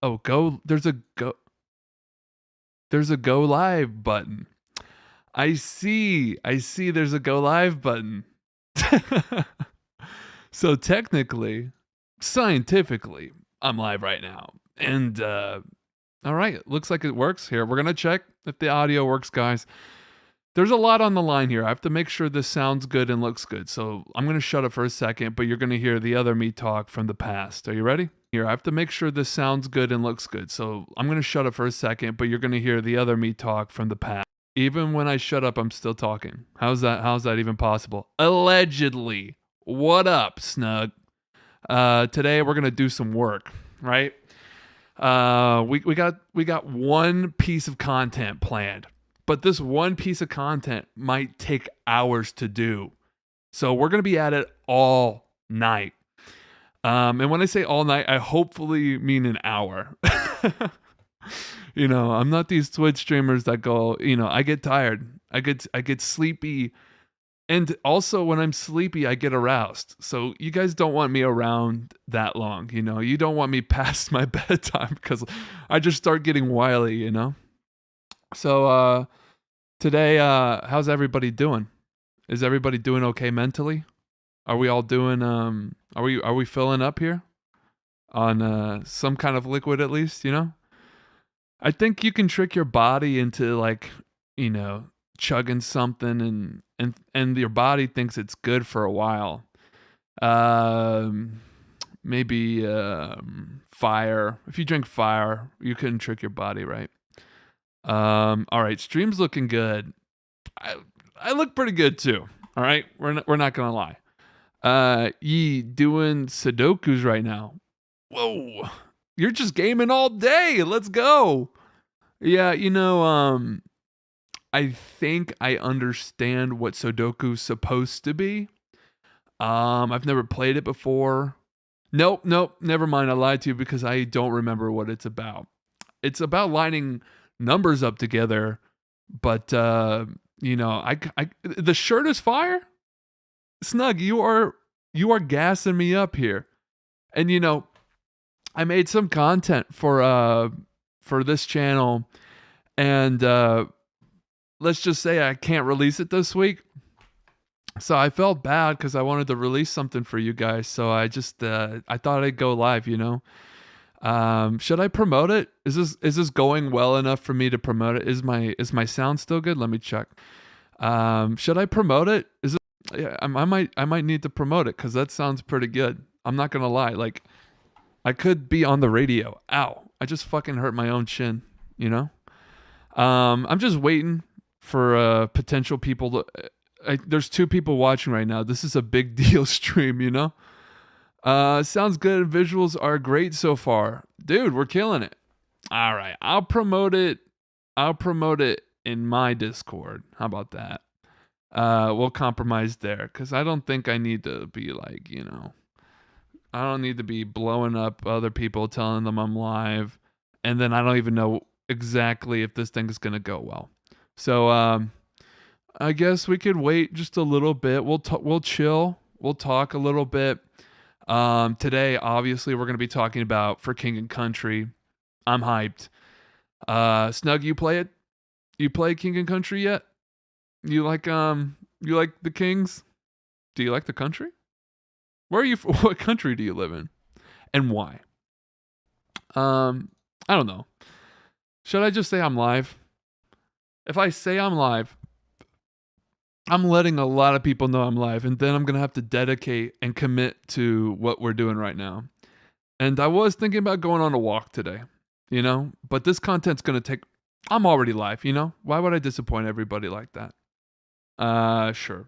Oh, there's a go live button. I see there's a go live button. So technically, scientifically, I'm live right now. And all right, looks like it works here. We're going to check if the audio works, guys. There's a lot on the line here. I have to make sure this sounds good and looks good. So I'm going to shut up for a second, but you're going to hear the other me talk from the past. Are you ready? Here, I have to make sure this sounds good and looks good. So I'm going to shut up for a second, but you're going to hear the other me talk from the past. Even when I shut up, I'm still talking. How's that even possible? Allegedly. What up, Snug? Today we're going to do some work, right? We got one piece of content planned, but this one piece of content might take hours to do. So we're gonna be at it all night. And when I say all night, I hopefully mean an hour. I'm not these Twitch streamers that go, I get tired. I get sleepy. And also when I'm sleepy, I get aroused. So you guys don't want me around that long, You don't want me past my bedtime because I just start getting wily. So today, how's everybody doing? Is everybody doing okay mentally? Are we all doing are we filling up here on some kind of liquid at least, I think you can trick your body into like, chugging something and your body thinks it's good for a while. Maybe fire. If you drink fire, you couldn't trick your body, right? All right, stream's looking good. I look pretty good too. All right, we're not gonna lie. Ye doing Sudokus right now. Whoa, you're just gaming all day. Let's go. Yeah, I think I understand what Sudoku's supposed to be. I've never played it before. Nope, never mind. I lied to you because I don't remember what it's about. It's about lining numbers up together, but the shirt is fire. Snug, you are gassing me up here. And I made some content for this channel, and let's just say I can't release it this week. So I felt bad because I wanted to release something for you guys. So I just I thought I'd go live. Should I promote it? Is this going well enough for me to promote it? Is my sound still good? Let me check. Should I promote it? Yeah, I might need to promote it because that sounds pretty good. I'm not gonna lie. Like, I could be on the radio. Ow! I just fucking hurt my own chin. I'm just waiting for potential people to. There's 2 people watching right now. This is a big deal stream. Sounds good. Visuals are great so far, dude. We're killing it. All right, I'll promote it. I'll promote it in my Discord. How about that? We'll compromise there because I don't think I need to be like, I don't need to be blowing up other people, telling them I'm live, and then I don't even know exactly if this thing is gonna go well. So I guess we could wait just a little bit. We'll chill. We'll talk a little bit. Today, obviously, we're gonna be talking about For King and Country. I'm hyped. Snug, you play it? You play King and Country yet? You like the Kings? Do you like the country? Where are you? What country do you live in, and why? I don't know. Should I just say I'm live? If I say I'm live, I'm letting a lot of people know I'm live, and then I'm gonna have to dedicate and commit to what we're doing right now. And I was thinking about going on a walk today, but this content's gonna take. I'm already live, Why would I disappoint everybody like that? Sure.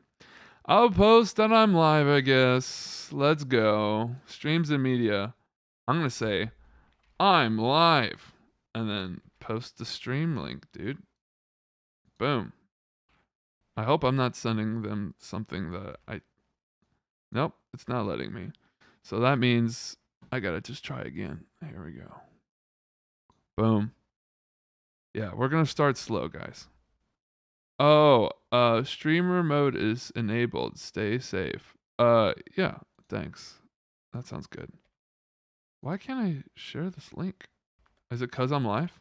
I'll post that I'm live, I guess. Let's go. Streams and media. I'm gonna say, I'm live. And then post the stream link, dude. Boom. I hope I'm not sending them something that Nope, it's not letting me. So that means I gotta just try again. Here we go. Boom. Yeah, we're gonna start slow, guys. Oh, streamer mode is enabled. Stay safe. Yeah, thanks. That sounds good. Why can't I share this link? Is it cause I'm live?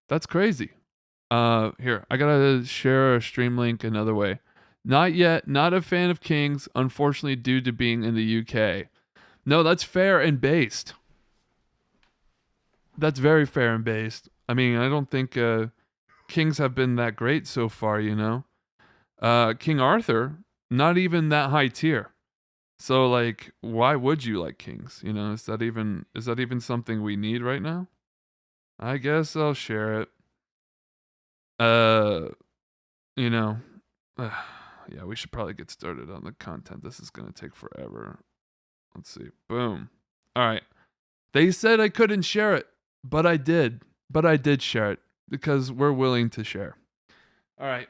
That's crazy. Here, I gotta share a stream link another way. Not yet. Not a fan of Kings, unfortunately, due to being in the UK. No, that's fair and based. That's very fair and based. I mean, I don't think Kings have been that great so far, you know? King Arthur, not even that high tier. So like, why would you like Kings? You know, is that even something we need right now? I guess I'll share it. Uh, you know, yeah, we should probably get started on the content. This is gonna take forever. Let's see. Boom. All right. They said I couldn't share it, but I did. But I did share it because we're willing to share. All right.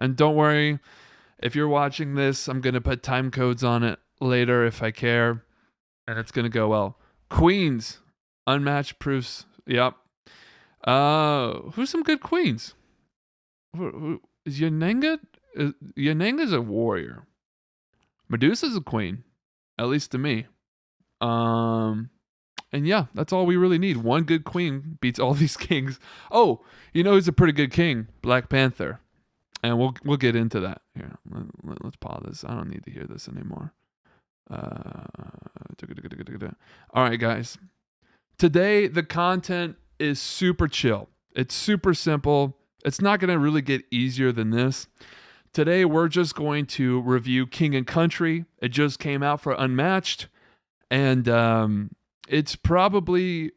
And don't worry, if you're watching this, I'm going to put time codes on it later if I care, and it's going to go well. Queens, unmatched proofs. Yep. Who's some good queens? Who is Yanenga? Yanenga's a warrior. Medusa's a queen, at least to me. And yeah, that's all we really need. One good queen beats all these kings. Oh, you know who's a pretty good king? Black Panther. And we'll get into that. Here, let's pause this. I don't need to hear this anymore. All right, guys. Today, the content is super chill. It's super simple. It's not going to really get easier than this. Today, we're just going to review King and Country. It just came out for Unmatched. And it's probably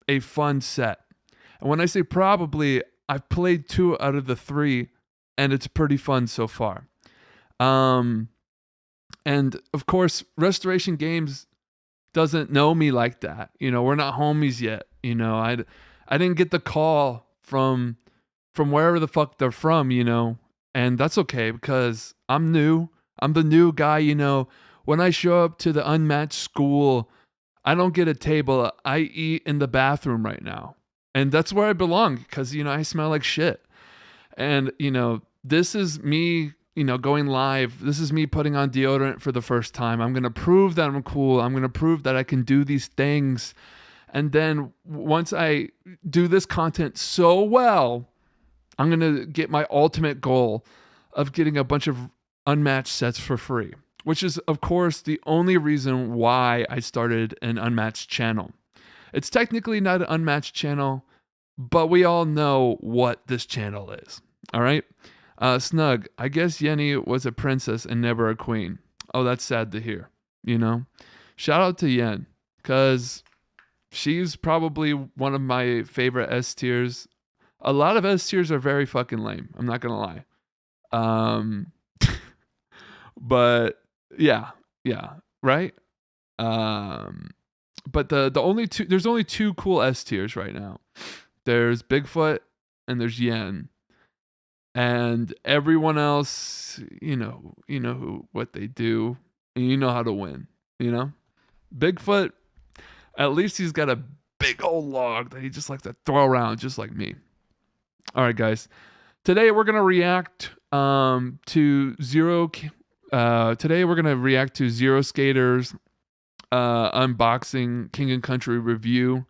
a fun set. And when I say probably, I've played 2 out of the 3, and it's pretty fun so far. And of course, Restoration Games doesn't know me like that. You know, we're not homies yet. You know, I didn't get the call from wherever the fuck they're from, you know, and that's okay because I'm new. I'm the new guy, you know. When I show up to the Unmatched school, I don't get a table. I eat in the bathroom right now. And that's where I belong because, you know, I smell like shit. And, you know, this is me, you know, going live. This is me putting on deodorant for the first time. I'm going to prove that I'm cool. I'm going to prove that I can do these things. And then once I do this content so well, I'm going to get my ultimate goal of getting a bunch of Unmatched sets for free, which is, of course, the only reason why I started an Unmatched channel. It's technically not an Unmatched channel, but we all know what this channel is. All right? Snug, I guess Yenny was a princess and never a queen. Oh, that's sad to hear, you know? Shout out to Yen, because she's probably one of my favorite S tiers. A lot of S tiers are very fucking lame. I'm not going to lie. But yeah, right? But the only two, there's only 2 cool S tiers right now. There's Bigfoot and there's Yen. And everyone else, you know what they do, and you know how to win, you know? Bigfoot, at least he's got a big old log that he just likes to throw around just like me. All right, guys. Today we're going to react to Zero Skater's unboxing King and Country review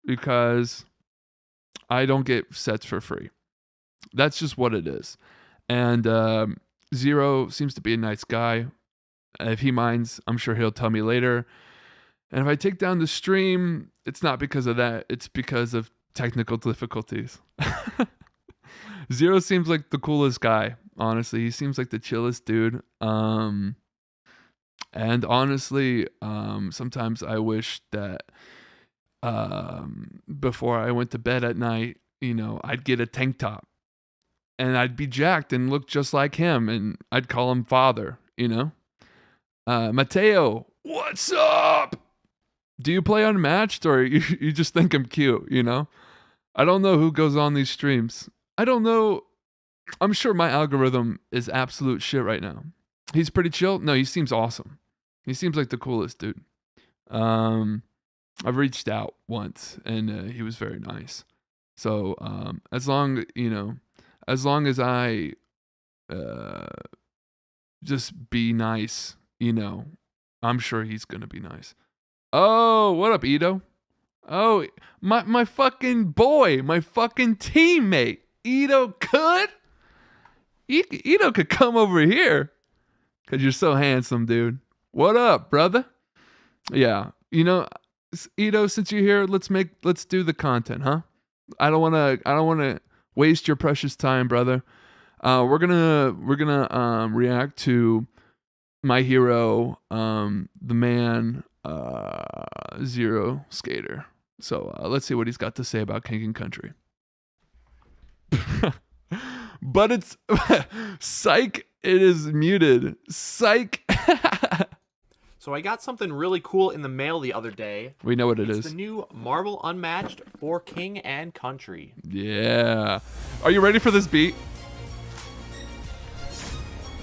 because I don't get sets for free. That's just what it is. And Zero seems to be a nice guy. If he minds, I'm sure he'll tell me later. And if I take down the stream, it's not because of that. It's because of technical difficulties. Zero seems like the coolest guy, honestly. He seems like the chillest dude. And honestly, sometimes I wish that before I went to bed at night, you know, I'd get a tank top and I'd be jacked and look just like him, and I'd call him father, you know? Mateo, what's up? Do you play Unmatched, or you just think I'm cute, you know? I don't know who goes on these streams. I don't know. I'm sure my algorithm is absolute shit right now. He's pretty chill. No, he seems awesome. He seems like the coolest dude. I've reached out once, and he was very nice. So as long as I just be nice, you know, I'm sure he's gonna be nice. Oh, what up, Ito? Oh, my fucking boy, my fucking teammate, Ito could. Ito could come over here, cause you're so handsome, dude. What up, brother? Yeah, Ito, since you're here, let's do the content, huh? I don't wanna waste your precious time, brother. We're gonna react to my hero, the man, Zero Skater. So let's see what he's got to say about King and Country. But it's psych. It is muted. Psych. So I got something really cool in the mail the other day. We know what it is. It's the new Marvel Unmatched for King and Country. Yeah. Are you ready for this beat?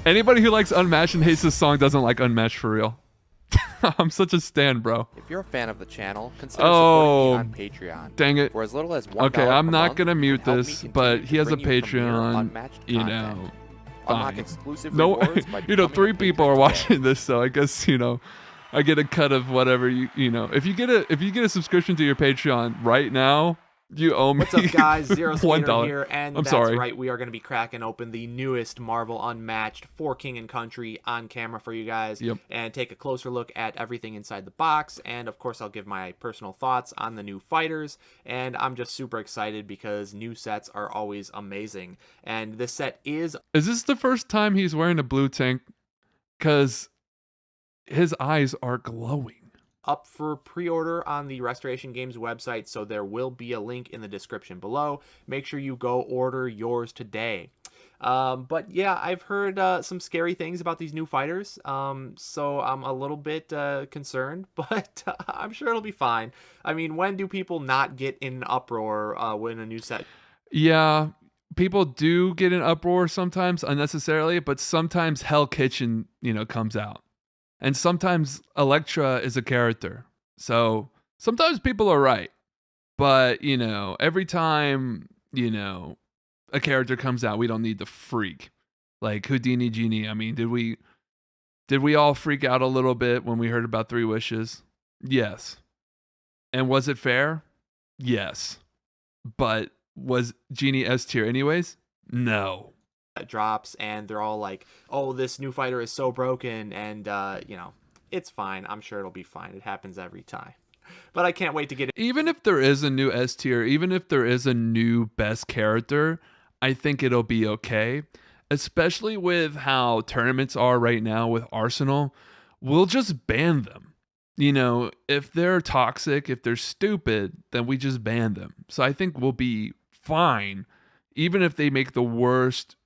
Anybody who likes Unmatched and hates this song doesn't like Unmatched for real. I'm such a stan, bro. If you're a fan of the channel, consider supporting me on Patreon. Dang it. For as little as $1 Okay, I'm not going to month, mute this, but he has a Patreon, Unlock fine. exclusive No, rewards by 3 becoming a people are patron watching this, so I guess, I get a cut of whatever if you get a subscription to your Patreon right now, you owe me. What's up, guys? Zero Skater $1 here, and I'm that's sorry. right. We are going to be cracking open the newest Marvel Unmatched for King and Country on camera for you guys, and take a closer look at everything inside the box. And of course, I'll give my personal thoughts on the new fighters. And I'm just super excited because new sets are always amazing. And this set is. Is this the first time he's wearing a blue tank? Because his eyes are glowing. Up for pre-order on the Restoration Games website, so there will be a link in the description below. Make sure you go order yours today. But yeah, I've heard some scary things about these new fighters, so I'm a little bit concerned, but I'm sure it'll be fine. I mean, when do people not get in an uproar when a new set? Yeah, people do get in uproar sometimes unnecessarily, but sometimes Hell Kitchen, comes out. And sometimes Elektra is a character. So sometimes people are right. But, every time, a character comes out, we don't need to freak. Like Houdini Genie. I mean, did we all freak out a little bit when we heard about 3 Wishes? Yes. And was it fair? Yes. But was Genie S tier anyways? No. Drops, and they're all like, oh, this new fighter is so broken, and it's fine. I'm sure it'll be fine. It happens every time, but I can't wait to get it. Even if there is a new S tier, even if there is a new best character, I think it'll be okay, especially with how tournaments are right now with Arsenal. We'll just ban them. If they're toxic, if they're stupid, then we just ban them. So I think we'll be fine, even if they make the worst,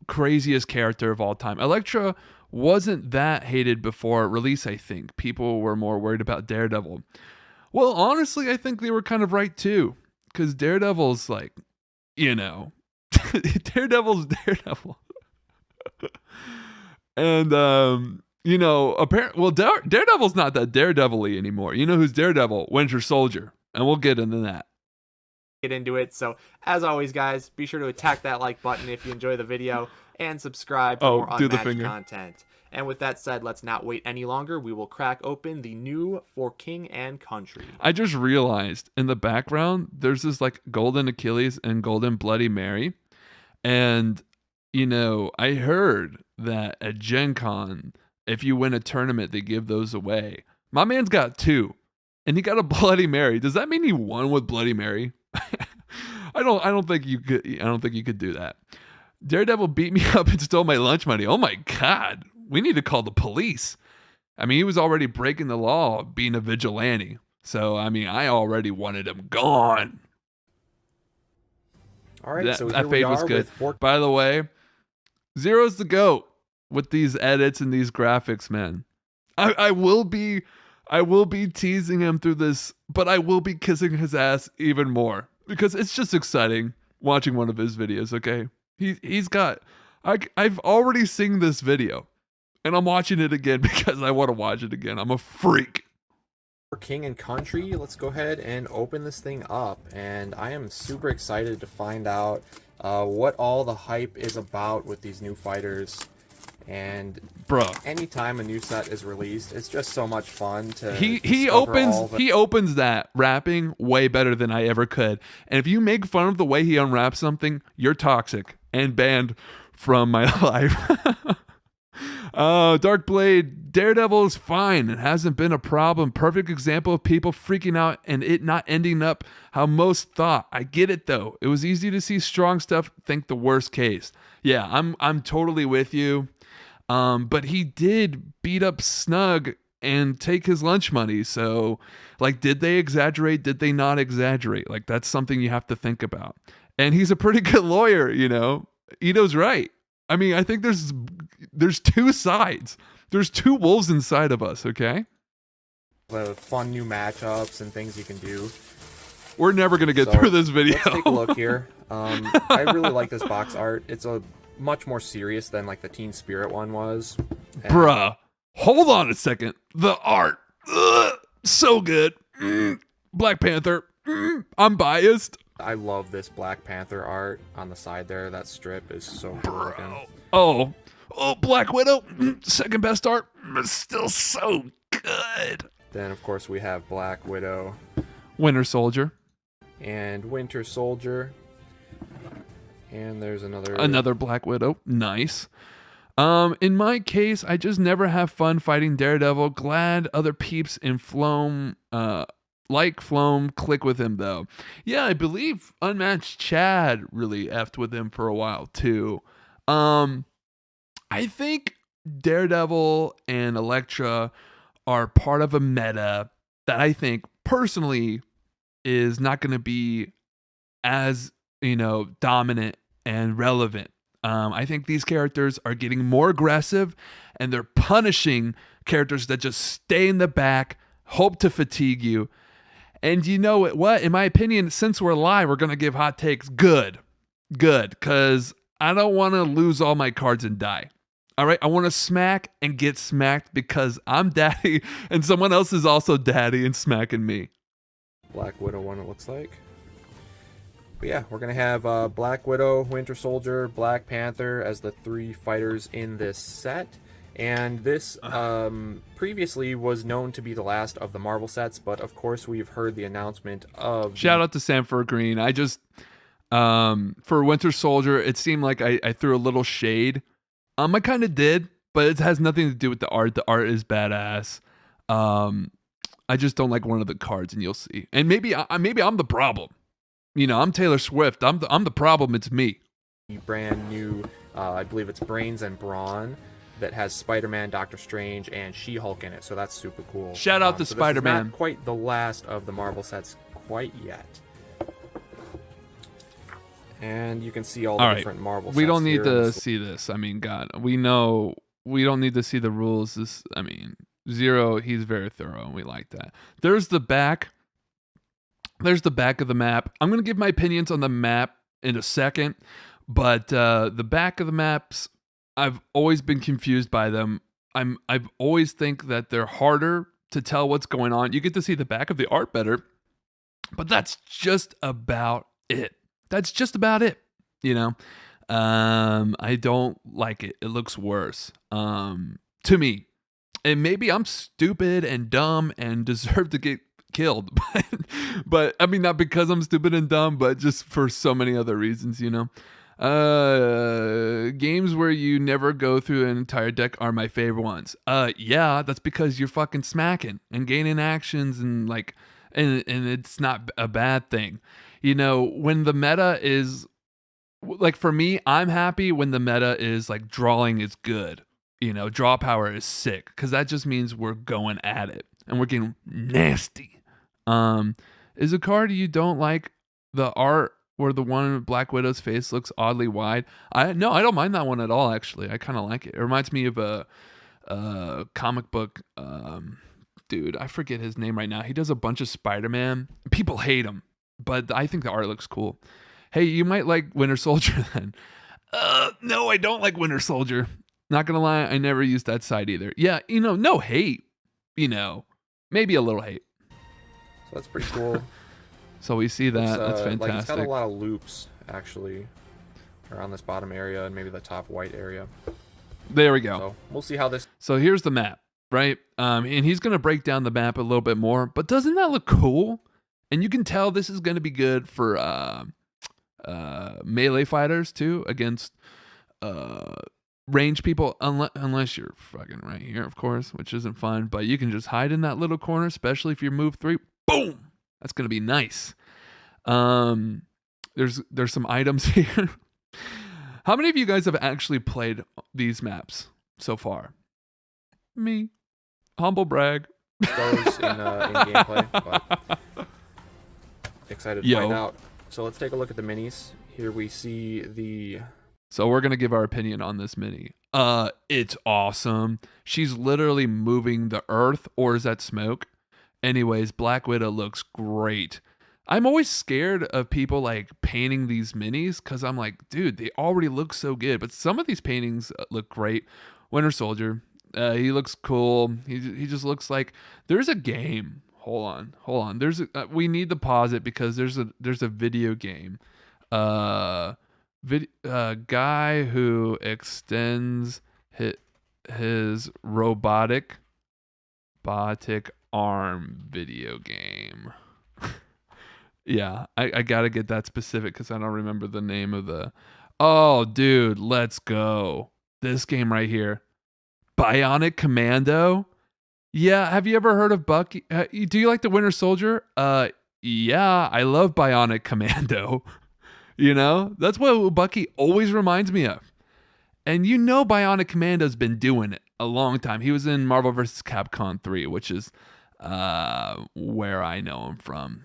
craziest character of all time. Elektra wasn't that hated before release, I think. People were more worried about Daredevil. Well, honestly, I think they were kind of right too. Because Daredevil's like, Daredevil's Daredevil. And, apparently, Daredevil's not that Daredevil-y anymore. You know who's Daredevil? Winter Soldier. And we'll get into that. Get into it. So as always, guys, be sure to attack that like button if you enjoy the video, and subscribe for more Unmatched content. And with that said, let's not wait any longer. We will crack open the new For King and Country. I just realized in the background there's this like golden Achilles and golden Bloody Mary, and I heard that at Gen Con, if you win a tournament, they give those away. My man's got 2, and he got a Bloody Mary. Does that mean he won with Bloody Mary? I don't think you could do that. Daredevil beat me up and stole my lunch money. Oh my God. We need to call the police. I mean, he was already breaking the law being a vigilante. So, I mean, I already wanted him gone. All right, so that fade was good. By the way, Zero's the GOAT with these edits and these graphics, man. I will be teasing him through this, but I will be kissing his ass even more because it's just exciting watching one of his videos. Okay, he's got. I've already seen this video, and I'm watching it again because I want to watch it again. I'm a freak. For King and Country, let's go ahead and open this thing up, and I am super excited to find out what all the hype is about with these new fighters. And bro, anytime a new set is released, it's just so much fun to he opens that wrapping way better than I ever could. And if you make fun of the way he unwraps something, you're toxic and banned from my life. Dark Blade, Daredevil is fine. It hasn't been a problem. Perfect example of people freaking out and it not ending up how most thought. I get it though. It was easy to see strong stuff think the worst case. Yeah, I'm totally with you. But he did beat up Snug and take his lunch money. So, like, did they exaggerate? Did they not exaggerate? Like, that's something you have to think about. And he's a pretty good lawyer, you know. Ito's right. I mean, I think there's two sides. There's two wolves inside of us, okay? The fun new matchups and things you can do. We're never going to get through this video. Let's take a look here. I really like this box art. It's a much more serious than like the Teen Spirit one was. And bruh, hold on a second. The art. Ugh, so good. Black Panther. I'm biased. I love this Black Panther art on the side there. That strip is so good looking. Oh, Black Widow. Second best art. Still so good. Then, of course, we have Black Widow. Winter Soldier. And Winter Soldier. And there's another Black Widow. Nice. In my case, I just never have fun fighting Daredevil. Glad other peeps in Floam, like Floam, click with him though. Yeah, I believe Unmatched Chad really effed with him for a while too. I think Daredevil and Elektra are part of a meta that I think personally is not going to be as, you know, dominant and relevant. I think these characters are getting more aggressive and they're punishing characters that just stay in the back, hope to fatigue you. And you know what? In my opinion, since we're live, we're going to give hot takes. Good. Because I don't want to lose all my cards and die. All right? I want to smack and get smacked because I'm daddy and someone else is also daddy and smacking me. Black Widow one, it looks like. But yeah, we're going to have Black Widow, Winter Soldier, Black Panther as the three fighters in this set. And this previously was known to be the last of the Marvel sets, but of course we've heard the announcement of... Shout out to Sanford Green. I just, for Winter Soldier, it seemed like I threw a little shade. I kind of did, but it has nothing to do with the art. The art is badass. I just don't like one of the cards, and you'll see. And maybe I'm the problem. You know, I'm Taylor Swift. I'm the problem. It's me. Brand new, I believe it's Brains and Brawn, that has Spider-Man, Doctor Strange, and She-Hulk in it. So that's super cool. Shout out to so Spider-Man. This is not quite the last of the Marvel sets quite yet. And you can see all the different Marvel sets. We don't need to see this. I mean, God, we know we don't need to see the rules. Zero, he's very thorough, and we like that. There's the back. There's the back of the map. I'm going to give my opinions on the map in a second, but the back of the maps, I've always been confused by them. I've always think that they're harder to tell what's going on. You get to see the back of the art better, but that's just about it. That's just about it, you know? I don't like it. It looks worse to me. And maybe I'm stupid and dumb and deserve to get killed. But I mean, not because I'm stupid and dumb, but just for so many other reasons, you know? Games where you never go through an entire deck are my favorite ones. Yeah, that's because you're fucking smacking and gaining actions and like, and it's not a bad thing. You know, when the meta is, like for me, I'm happy when the meta is like drawing is good. You know, draw power is sick because that just means we're going at it and we're getting nasty. Is a card you don't like the art where the one with Black Widow's face looks oddly wide? No, I don't mind that one at all, actually. I kind of like it. It reminds me of a comic book dude. I forget his name right now. He does a bunch of Spider-Man. People hate him, but I think the art looks cool. Hey, you might like Winter Soldier then. No, I don't like Winter Soldier. Not gonna lie, I never used that side either. Yeah, you know, no hate. You know, maybe a little hate. So that's pretty cool. So we see that. That's fantastic. Like it's got a lot of loops, actually, around this bottom area and maybe the top white area. There we go. So we'll see how this. So here's the map, right? And he's going to break down the map a little bit more, but doesn't that look cool? And you can tell this is going to be good for melee fighters too, against range people, unless you're fucking right here, of course, which isn't fun, but you can just hide in that little corner, especially if you move 3. Boom! That's going to be nice. There's some items here. How many of you guys have actually played these maps so far? Me. Humble brag. Goes in gameplay, but excited to find out. So let's take a look at the minis. Here we see the. So we're gonna give our opinion on this mini. It's awesome. She's literally moving the earth, or is that smoke? Anyways, Black Widow looks great. I'm always scared of people like painting these minis because I'm like, dude, they already look so good. But some of these paintings look great. Winter Soldier, he looks cool. He just looks like there's a game. Hold on. We need to pause it because there's a video game. Guy who extends his robotic arm video game. Yeah, I gotta get that specific because I don't remember the name of the. Oh, dude, let's go. This game right here, Bionic Commando. Yeah, have you ever heard of Bucky? Do you like the Winter Soldier? Yeah, I love Bionic Commando. You know, that's what Bucky always reminds me of. And you know, Bionic Commando's been doing it a long time. He was in Marvel vs. Capcom 3, which is where I know him from.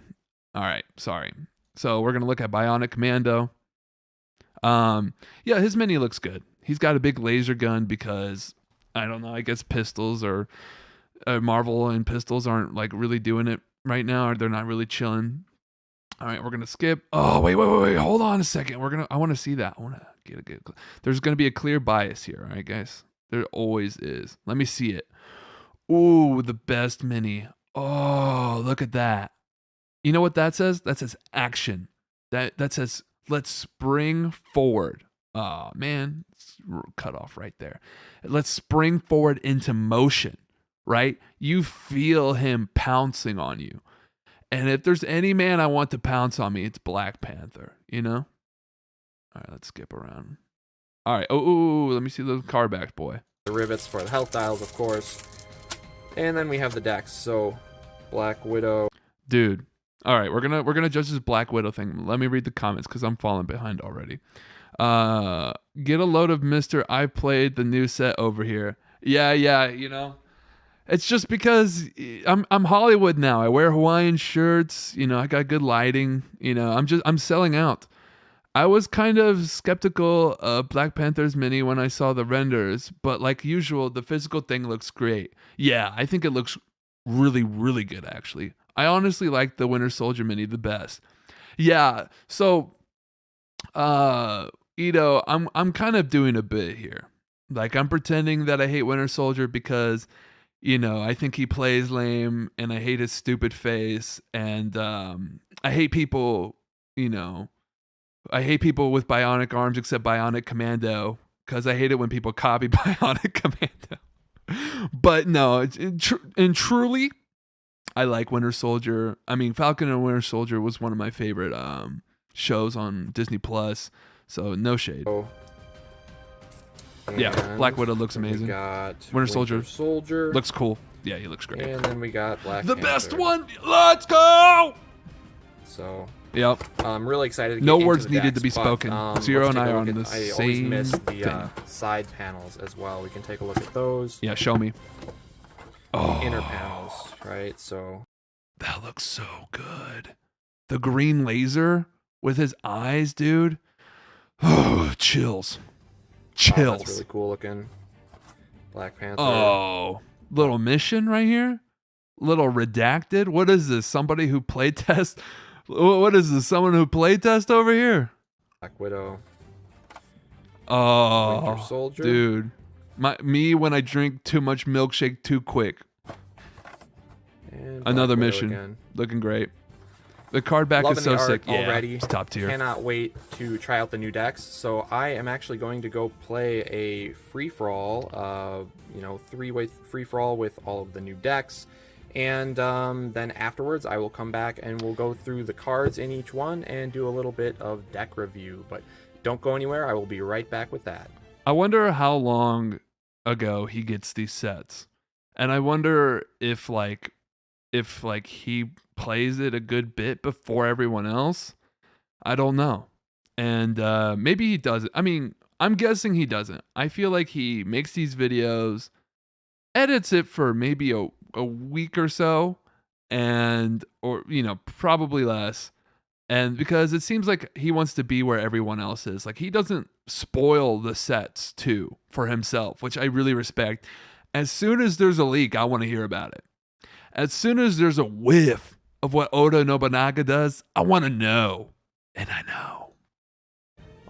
All right, sorry. So we're gonna look at Bionic Commando. Yeah, his mini looks good. He's got a big laser gun because I don't know. I guess pistols or Marvel and pistols aren't like really doing it right now, or they're not really chilling. All right, we're gonna skip. Oh wait. Hold on a second. I want to see that. I want to get a good. There's gonna be a clear bias here. All right, guys. There always is. Let me see it. Ooh, the best mini. Oh, look at that. You know what that says? That says action. That says let's spring forward. Oh man, it's cut off right there. Let's spring forward into motion, right? You feel him pouncing on you. And if there's any man I want to pounce on me, it's Black Panther, you know? All right, let's skip around. All right. Oh, let me see the car back, boy. The rivets for the health dials, of course. And then we have the decks. So Black Widow. Dude. All right, we're gonna judge this Black Widow thing. Let me read the comments because I'm falling behind already. Get a load of Mr. I played the new set over here. Yeah, you know. It's just because I'm Hollywood now. I wear Hawaiian shirts, you know, I got good lighting, you know, I'm selling out. I was kind of skeptical of Black Panther's mini when I saw the renders, but like usual, the physical thing looks great. Yeah, I think it looks really, really good actually. I honestly like the Winter Soldier mini the best. Yeah, so Ito, I'm kind of doing a bit here. Like I'm pretending that I hate Winter Soldier because, you know, I think he plays lame and I hate his stupid face and I hate people, you know, I hate people with bionic arms except Bionic Commando because I hate it when people copy Bionic Commando. But no, truly, I like Winter Soldier. I mean, Falcon and Winter Soldier was one of my favorite shows on Disney Plus. So no shade. Oh. Yeah, Black Widow looks amazing. Winter Soldier looks cool. Yeah, he looks great. And then we got Black the Panther. best one. Let's go. So yep. I'm really excited to get no into words the needed decks, to be spoken. Zero and I are on the I always same miss the thing. side panels as well. We can take a look at those. Yeah, show me. Oh, Inner panels, right? So that looks so good. The green laser with his eyes, dude. Oh, chills. Chills. That's really cool looking. Black Panther. Oh, little mission right here. Little redacted. What is this? Somebody who playtest? What is this? Someone who playtest over here? Black Widow. Oh, Winter Soldier. Dude. Me when I drink too much milkshake too quick. And Another Black Widow mission. again. Looking great. The card back Loving is so the art sick. Yeah, already. it's top tier. Cannot wait to try out the new decks. So I am actually going to go play a free-for-all, three-way free-for-all with all of the new decks. And then afterwards, I will come back and we'll go through the cards in each one and do a little bit of deck review. But don't go anywhere. I will be right back with that. I wonder how long ago he gets these sets. And I wonder if he plays it a good bit before everyone else. I don't know. And maybe he doesn't. I mean, I'm guessing he doesn't. I feel like he makes these videos, edits it for maybe a week or so, or probably less. And because it seems like he wants to be where everyone else is. Like, he doesn't spoil the sets too for himself, which I really respect. As soon as there's a leak, I want to hear about it. As soon as there's a whiff of what Oda Nobunaga does, I want to know. And I know.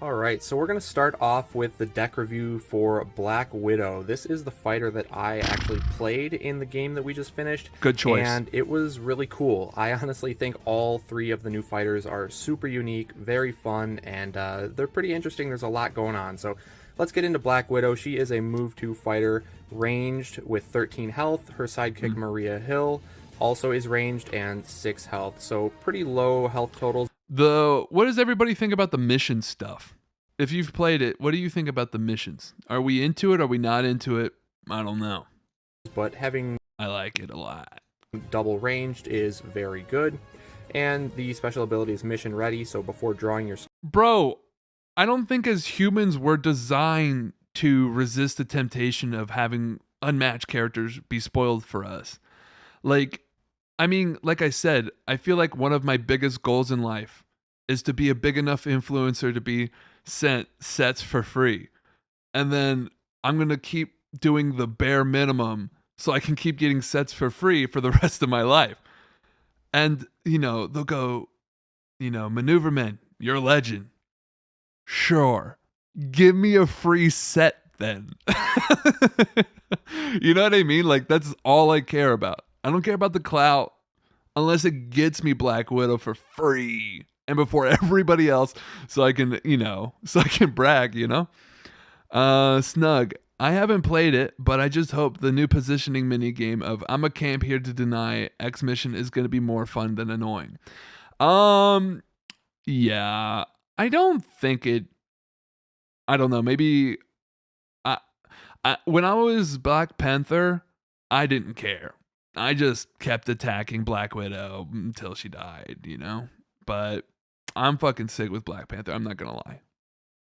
Alright, so we're going to start off with the deck review for Black Widow. This is the fighter that I actually played in the game that we just finished. Good choice. And it was really cool. I honestly think all three of the new fighters are super unique, very fun, and they're pretty interesting. There's a lot going on. So let's get into Black Widow. She is a move 2 fighter, ranged with 13 health. Her sidekick, Maria Hill, also is ranged and 6 health. So pretty low health totals. What does everybody think about the mission stuff? If you've played it, what do you think about the missions? Are we into it? Are we not into it? I don't know. But having I like it a lot. double ranged is very good. And the special ability is mission ready, so before drawing your... Bro, I don't think as humans we're designed to resist the temptation of having unmatched characters be spoiled for us. Like I said, I feel like one of my biggest goals in life is to be a big enough influencer to be sent sets for free. And then I'm going to keep doing the bare minimum so I can keep getting sets for free for the rest of my life. And, they'll go, Maneuverman, you're a legend. Sure. Give me a free set then. You know what I mean? Like, that's all I care about. I don't care about the clout unless it gets me Black Widow for free and before everybody else, so I can brag, Snug. I haven't played it, but I just hope the new positioning mini game of I'm a camp here to deny X mission is going to be more fun than annoying. Yeah, I don't think it. I don't know. Maybe when I was Black Panther, I didn't care. I just kept attacking Black Widow until she died, But I'm fucking sick with Black Panther. I'm not gonna lie.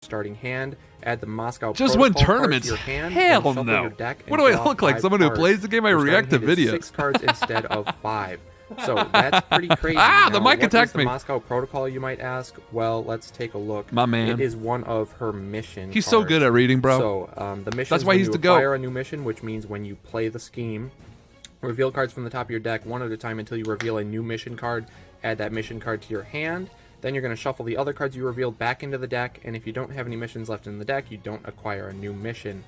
Starting hand, add the Moscow just win Protocol tournaments. Card to your hand, Hell then no. your deck What do I draw look like? 5 Someone who cards. plays the game? I Your react to starting hand is videos. 6 cards instead of 5. So that's pretty crazy. The Now, mic what attacked is the me. Moscow Protocol, you might ask? Well, let's take a look. My man. It is one of her mission He's cards. so good at reading, bro. So the mission That's is why when he's you the GOAT. acquire a new mission, which means when you play the scheme, reveal cards from the top of your deck one at a time until you reveal a new mission card. Add that mission card to your hand. Then you're going to shuffle the other cards you revealed back into the deck, and if you don't have any missions left in the deck, you don't acquire a new mission.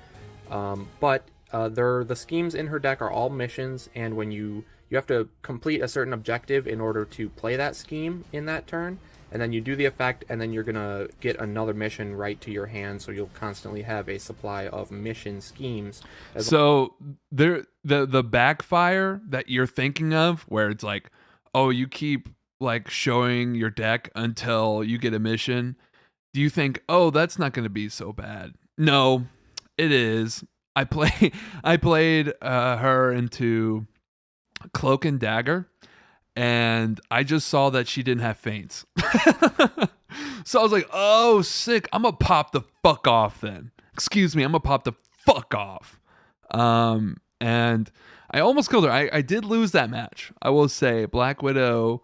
But the schemes in her deck are all missions, and when you have to complete a certain objective in order to play that scheme in that turn, and then you do the effect, and then you're going to get another mission right to your hand, so you'll constantly have a supply of mission schemes. So the backfire that you're thinking of, where it's like, oh, you keep like showing your deck until you get a mission. Do you think, oh, that's not going to be so bad? No, it is. I played her into Cloak and Dagger, and I just saw that she didn't have feints. So I was like, oh, sick. I'm going to pop the fuck off then. Excuse me, I'm going to pop the fuck off. And I almost killed her. I did lose that match. I will say Black Widow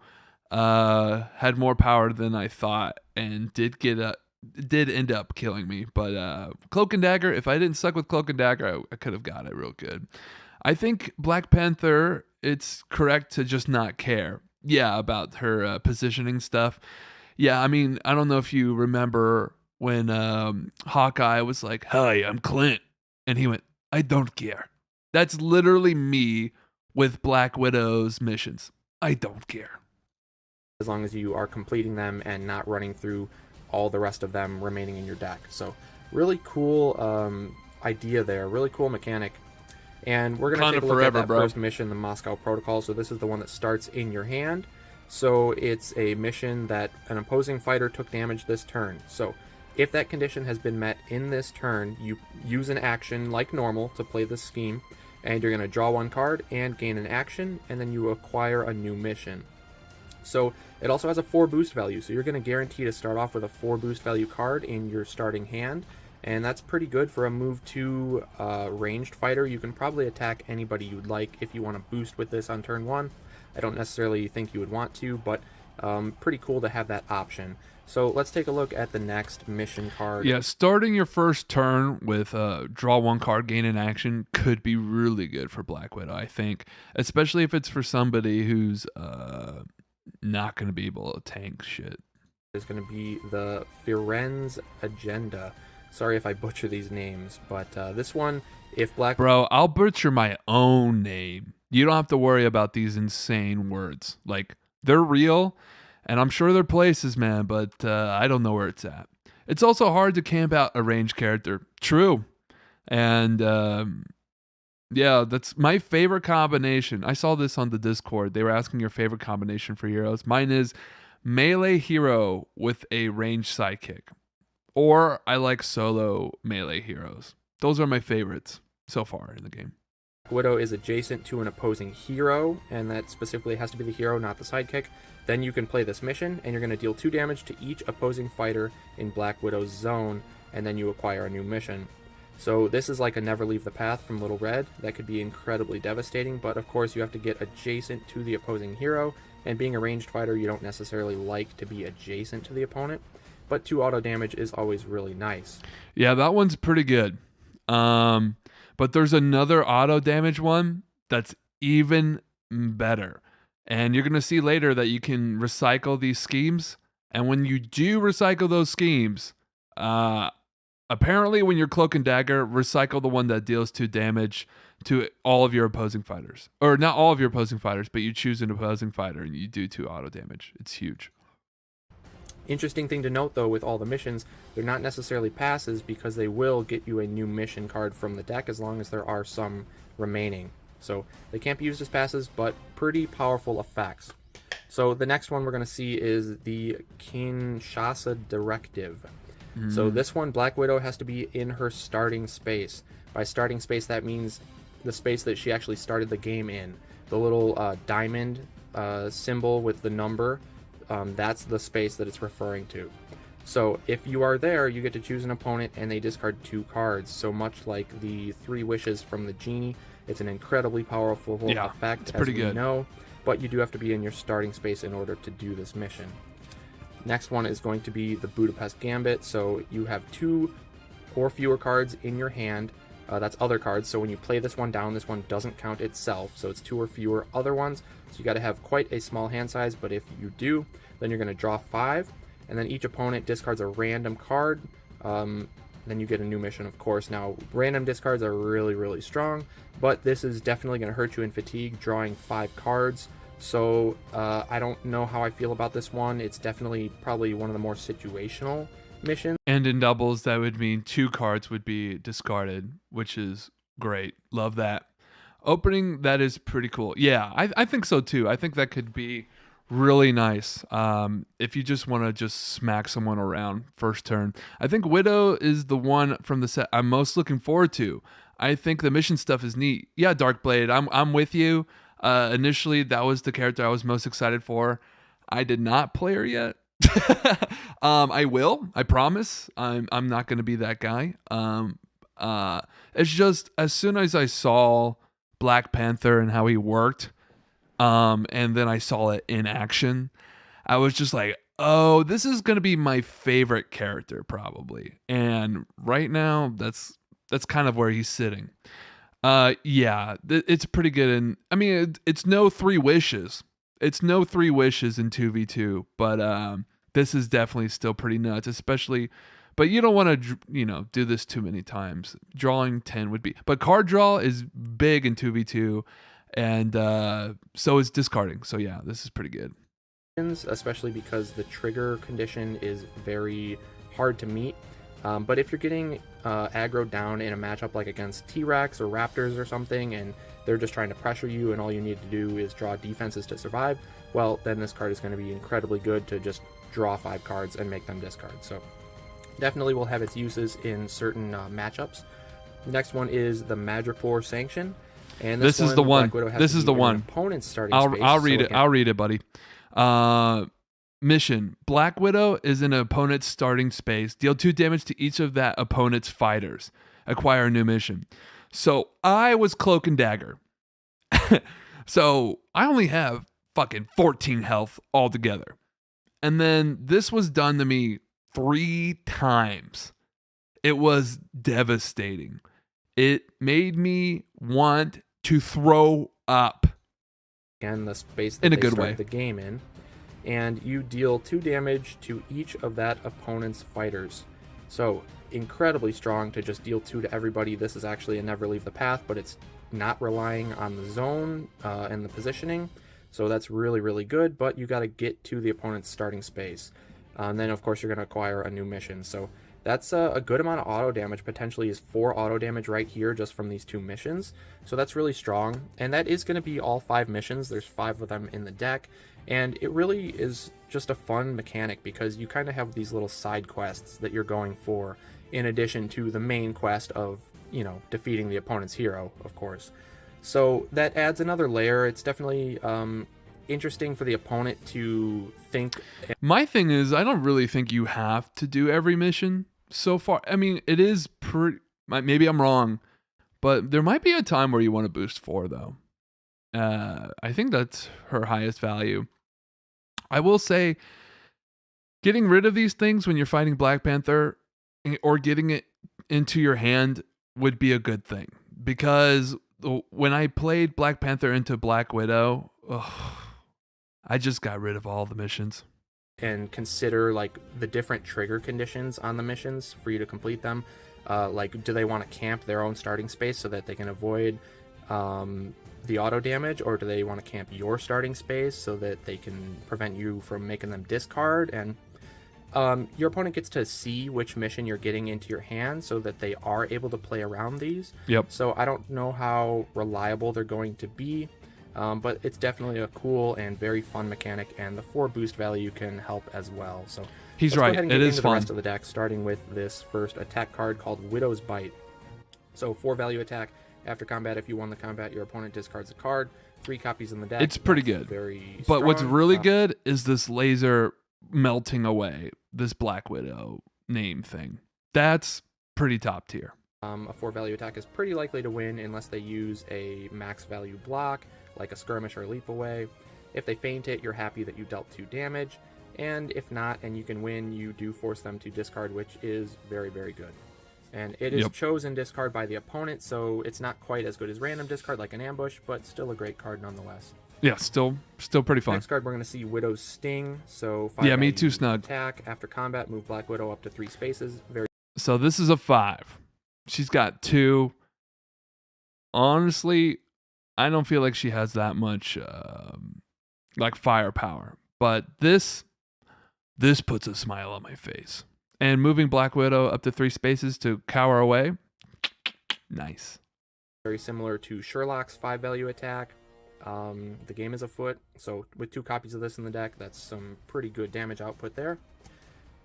had more power than I thought and did end up killing me. But Cloak and Dagger, if I didn't suck with Cloak and Dagger, I could have got it real good. I think Black Panther, it's correct to just not care. Yeah, about her positioning stuff. Yeah, I mean, I don't know if you remember when Hawkeye was like, "Hi, I'm Clint," and he went, "I don't care." That's literally me with Black Widow's missions. I don't care. as long as you are completing them and not running through all the rest of them remaining in your deck. So really cool idea there, really cool mechanic. And we're going to take a look at that first mission, the Moscow Protocol. So this is the one that starts in your hand. So it's a mission that an opposing fighter took damage this turn. So if that condition has been met in this turn, you use an action like normal to play this scheme, and you're going to draw one card and gain an action, and then you acquire a new mission. So it also has a 4 boost value, so you're going to guarantee to start off with a 4 boost value card in your starting hand, and that's pretty good for a move 2 ranged fighter. You can probably attack anybody you'd like if you want to boost with this on turn 1. I don't necessarily think you would want to, but pretty cool to have that option. So let's take a look at the next mission card. Yeah, starting your first turn with draw one card, gain an action could be really good for Black Widow, I think. Especially if it's for somebody who's not going to be able to tank shit. Is going to be the Firenze Agenda. Sorry if I butcher these names, but this one, if Black... Bro, I'll butcher my own name. You don't have to worry about these insane words. Like, they're real, and I'm sure they're places, man, but I don't know where it's at. It's also hard to camp out a ranged character. True. And, yeah, that's my favorite combination. I saw this on the Discord. They were asking your favorite combination for heroes. Mine is melee hero with a ranged sidekick. Or I like solo melee heroes. Those are my favorites so far in the game. Widow is adjacent to an opposing hero, and that specifically has to be the hero, not the sidekick. Then you can play this mission, and you're going to deal 2 damage to each opposing fighter in Black Widow's zone, and then you acquire a new mission. So this is like a Never Leave the Path from Little Red. That could be incredibly devastating, but of course you have to get adjacent to the opposing hero, and being a ranged fighter, you don't necessarily like to be adjacent to the opponent, but 2 auto damage is always really nice. Yeah, that one's pretty good. But there's another auto damage one that's even better. And you're going to see later that you can recycle these schemes. And when you do recycle those schemes, apparently when you're Cloak and Dagger, recycle the one that deals 2 damage to all of your opposing fighters. Or not all of your opposing fighters, but you choose an opposing fighter and you do 2 auto damage. It's huge. Interesting thing to note, though, with all the missions, they're not necessarily passes because they will get you a new mission card from the deck as long as there are some remaining. So they can't be used as passes, but pretty powerful effects. So the next one we're going to see is the Kinshasa Directive. So this one, Black Widow has to be in her starting space. By starting space, that means the space that she actually started the game in. The little diamond symbol with the number, that's the space that it's referring to. So if you are there, you get to choose an opponent and they discard 2 cards. So much like the 3 wishes from the genie, it's an incredibly powerful effect, it's pretty good. Know, but you do have to be in your starting space in order to do this mission. Next one is going to be the Budapest Gambit. So you have 2 or fewer cards in your hand. That's other cards. So when you play this one down, this one doesn't count itself. So it's 2 or fewer other ones. So you got to have quite a small hand size. But if you do, then you're going to draw 5. And then each opponent discards a random card. Then you get a new mission, of course. Now, random discards are really, really strong. But this is definitely going to hurt you in fatigue, drawing 5 cards. So I don't know how I feel about this one. It's definitely probably one of the more situational missions. And in doubles, that would mean 2 cards would be discarded, which is great. Love that. Opening, that is pretty cool. Yeah, I think so too. I think that could be really nice if you just want to just smack someone around first turn. I think Widow is the one from the set I'm most looking forward to. I think the mission stuff is neat. Yeah, Darkblade, I'm with you. Initially, that was the character I was most excited for. I did not play her yet. I will. I promise. I'm not going to be that guy. It's just as soon as I saw Black Panther and how he worked, and then I saw it in action, I was just like, oh, this is going to be my favorite character probably. And right now, that's kind of where he's sitting. Yeah, it's pretty good. And I mean, it's no 3 wishes. It's no 3 wishes in 2v2, but this is definitely still pretty nuts, especially, but you don't want to, do this too many times. Drawing 10 would be, but card draw is big in 2v2, and so is discarding. So yeah, this is pretty good. especially because the trigger condition is very hard to meet. But if you're getting aggroed down in a matchup like against T-Rex or Raptors or something, and they're just trying to pressure you and all you need to do is draw defenses to survive, well, then this card is going to be incredibly good to just draw 5 cards and make them discard. So definitely will have its uses in certain matchups. The next one is the Madripoor Sanction. And this is the one. This is the one. Opponent's starting I'll space, read it. I'll read it, buddy. Mission: Black Widow is in an opponent's starting space. Deal 2 damage to each of that opponent's fighters. Acquire a new mission. So I was Cloak and Dagger. So I only have fucking 14 health altogether. And then this was done to me 3 times. It was devastating. It made me want to throw up. And the space that in a they good start way. The game in. And you deal 2 damage to each of that opponent's fighters. So incredibly strong to just deal 2 to everybody. This is actually a never leave the path, but it's not relying on the zone and the positioning. So that's really, really good, but you got to get to the opponent's starting space. And then, of course, you're going to acquire a new mission. So that's a good amount of auto damage. Potentially is 4 auto damage right here just from these 2 missions. So that's really strong. And that is going to be all 5 missions. There's 5 of them in the deck. And it really is just a fun mechanic because you kind of have these little side quests that you're going for in addition to the main quest of, you know, defeating the opponent's hero, of course. So that adds another layer. It's definitely interesting for the opponent to think. My thing is, I don't really think you have to do every mission so far. I mean, it is pretty. Maybe I'm wrong, but there might be a time where you want to boost 4, though. I think that's her highest value. I will say, getting rid of these things when you're fighting Black Panther or getting it into your hand would be a good thing. Because when I played Black Panther into Black Widow, I just got rid of all the missions. And consider like the different trigger conditions on the missions for you to complete them. Like, do they want to camp their own starting space so that they can avoid the auto damage, or do they want to camp your starting space so that they can prevent you from making them discard? And your opponent gets to see which mission you're getting into your hand so that they are able to play around these. Yep. So I don't know how reliable they're going to be, but it's definitely a cool and very fun mechanic, and the 4 boost value can help as well. So he's let's right. Go ahead and it get is into fun. The rest of the deck, starting with this first attack card called Widow's Bite. So 4 value attack. After combat, if you won the combat, your opponent discards a card. 3 copies in the deck. It's pretty That's good. Very but strong. what's really good is this laser melting away this Black Widow name thing. That's pretty top tier. A 4 value attack is pretty likely to win unless they use a max value block, like a skirmish or leap away. If they feint it, you're happy that you dealt 2 damage. And if not, and you can win, you do force them to discard, which is very, very good. And it is chosen discard by the opponent, so it's not quite as good as random discard like an ambush, but still a great card nonetheless. Yeah, still pretty fun. Next card, we're going to see Widow's Sting. So 5 yeah, me too, Snug. Attack. After combat, move Black Widow up to 3 spaces. So this is a 5. She's got 2. Honestly, I don't feel like she has that much like firepower, but this puts a smile on my face. And moving Black Widow up to 3 spaces to cower away, nice. Very similar to Sherlock's 5 value attack. The game is afoot, so with 2 copies of this in the deck, that's some pretty good damage output there.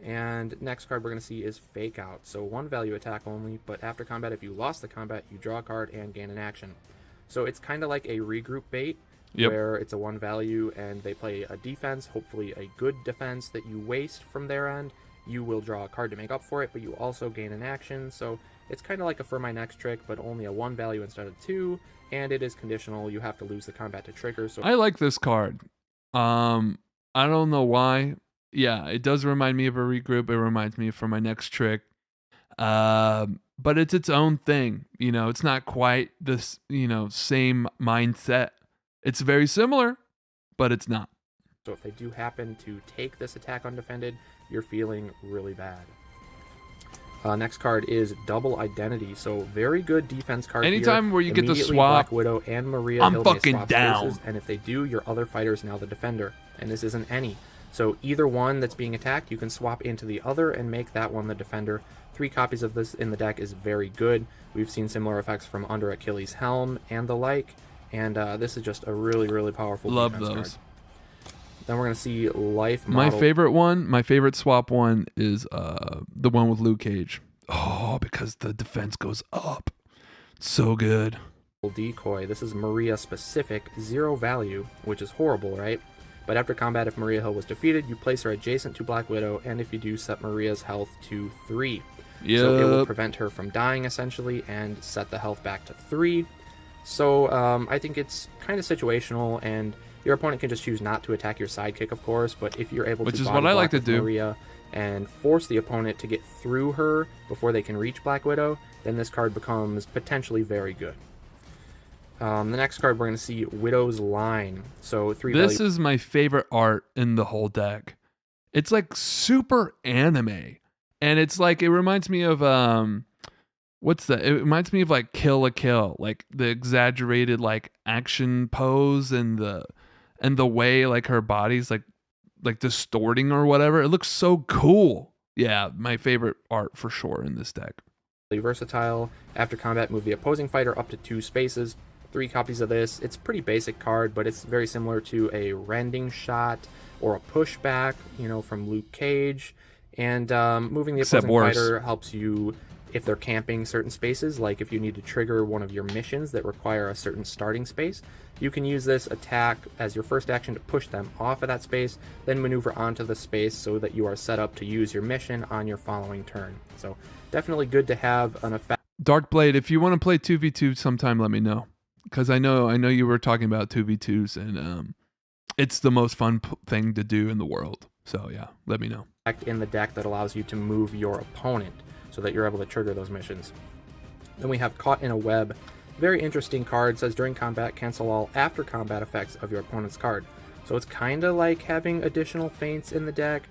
And next card we're going to see is Fake Out. So 1 value attack only, but after combat, if you lost the combat, you draw a card and gain an action. So it's kind of like a regroup bait, where it's a 1 value and they play a defense, hopefully a good defense that you waste from their end. You will draw a card to make up for it, but you also gain an action. So it's kind of like a For My Next Trick, but only a 1 value instead of 2, and it is conditional. You have to lose the combat to trigger. So I like this card. I don't know why. Yeah, it does remind me of a regroup. It reminds me of For My Next Trick. But it's its own thing. You know, it's not quite this, same mindset. It's very similar, but it's not. So if they do happen to take this attack undefended, you're feeling really bad. Next card is Double Identity. So very good defense card Anytime here. where you get to Immediately, swap, Black Widow and Maria I'm Hill may fucking swap down. spaces, and if they do, your other fighter is now the defender. And this isn't any. So either one that's being attacked, you can swap into the other and make that one the defender. 3 copies of this in the deck is very good. We've seen similar effects from Under Achilles' Helm and the like. And this is just a really, really powerful defense card. Then we're going to see Life Model. My favorite swap one is the one with Luke Cage. Oh, because the defense goes up. So good. Decoy. This is Maria specific, 0 value, which is horrible, right? But after combat, if Maria Hill was defeated, you place her adjacent to Black Widow, and if you do, set Maria's health to 3. Yep. So it will prevent her from dying, essentially, and set the health back to 3. So I think it's kind of situational, and your opponent can just choose not to attack your sidekick, of course, but if you're able Which to is body what I like block to with do. Maria and force the opponent to get through her before they can reach Black Widow, then this card becomes potentially very good. The next card we're going to see Widow's Line. So 3 This is my favorite art in the whole deck. It's like super anime. And it's like, it reminds me of, what's that? It reminds me of like Kill la Kill, like the exaggerated like action pose and the way like her body's like distorting or whatever. It looks so cool. Yeah, my favorite art for sure in this deck. Versatile. After combat, move the opposing fighter up to 2 spaces. 3 copies of this. It's a pretty basic card, but it's very similar to a rending shot or a pushback, from Luke Cage. And moving the opposing fighter helps you if they're camping certain spaces, like if you need to trigger one of your missions that require a certain starting space. You can use this attack as your first action to push them off of that space, then maneuver onto the space so that you are set up to use your mission on your following turn. So definitely good to have an effect. Darkblade, if you want to play 2v2 sometime, let me know. Because I know you were talking about 2v2s, and it's the most fun thing to do in the world. So yeah, let me know. In the deck that allows you to move your opponent so that you're able to trigger those missions. Then we have Caught in a Web. Very interesting card. Says during combat, cancel all after combat effects of your opponent's card. So it's kind of like having additional feints in the deck,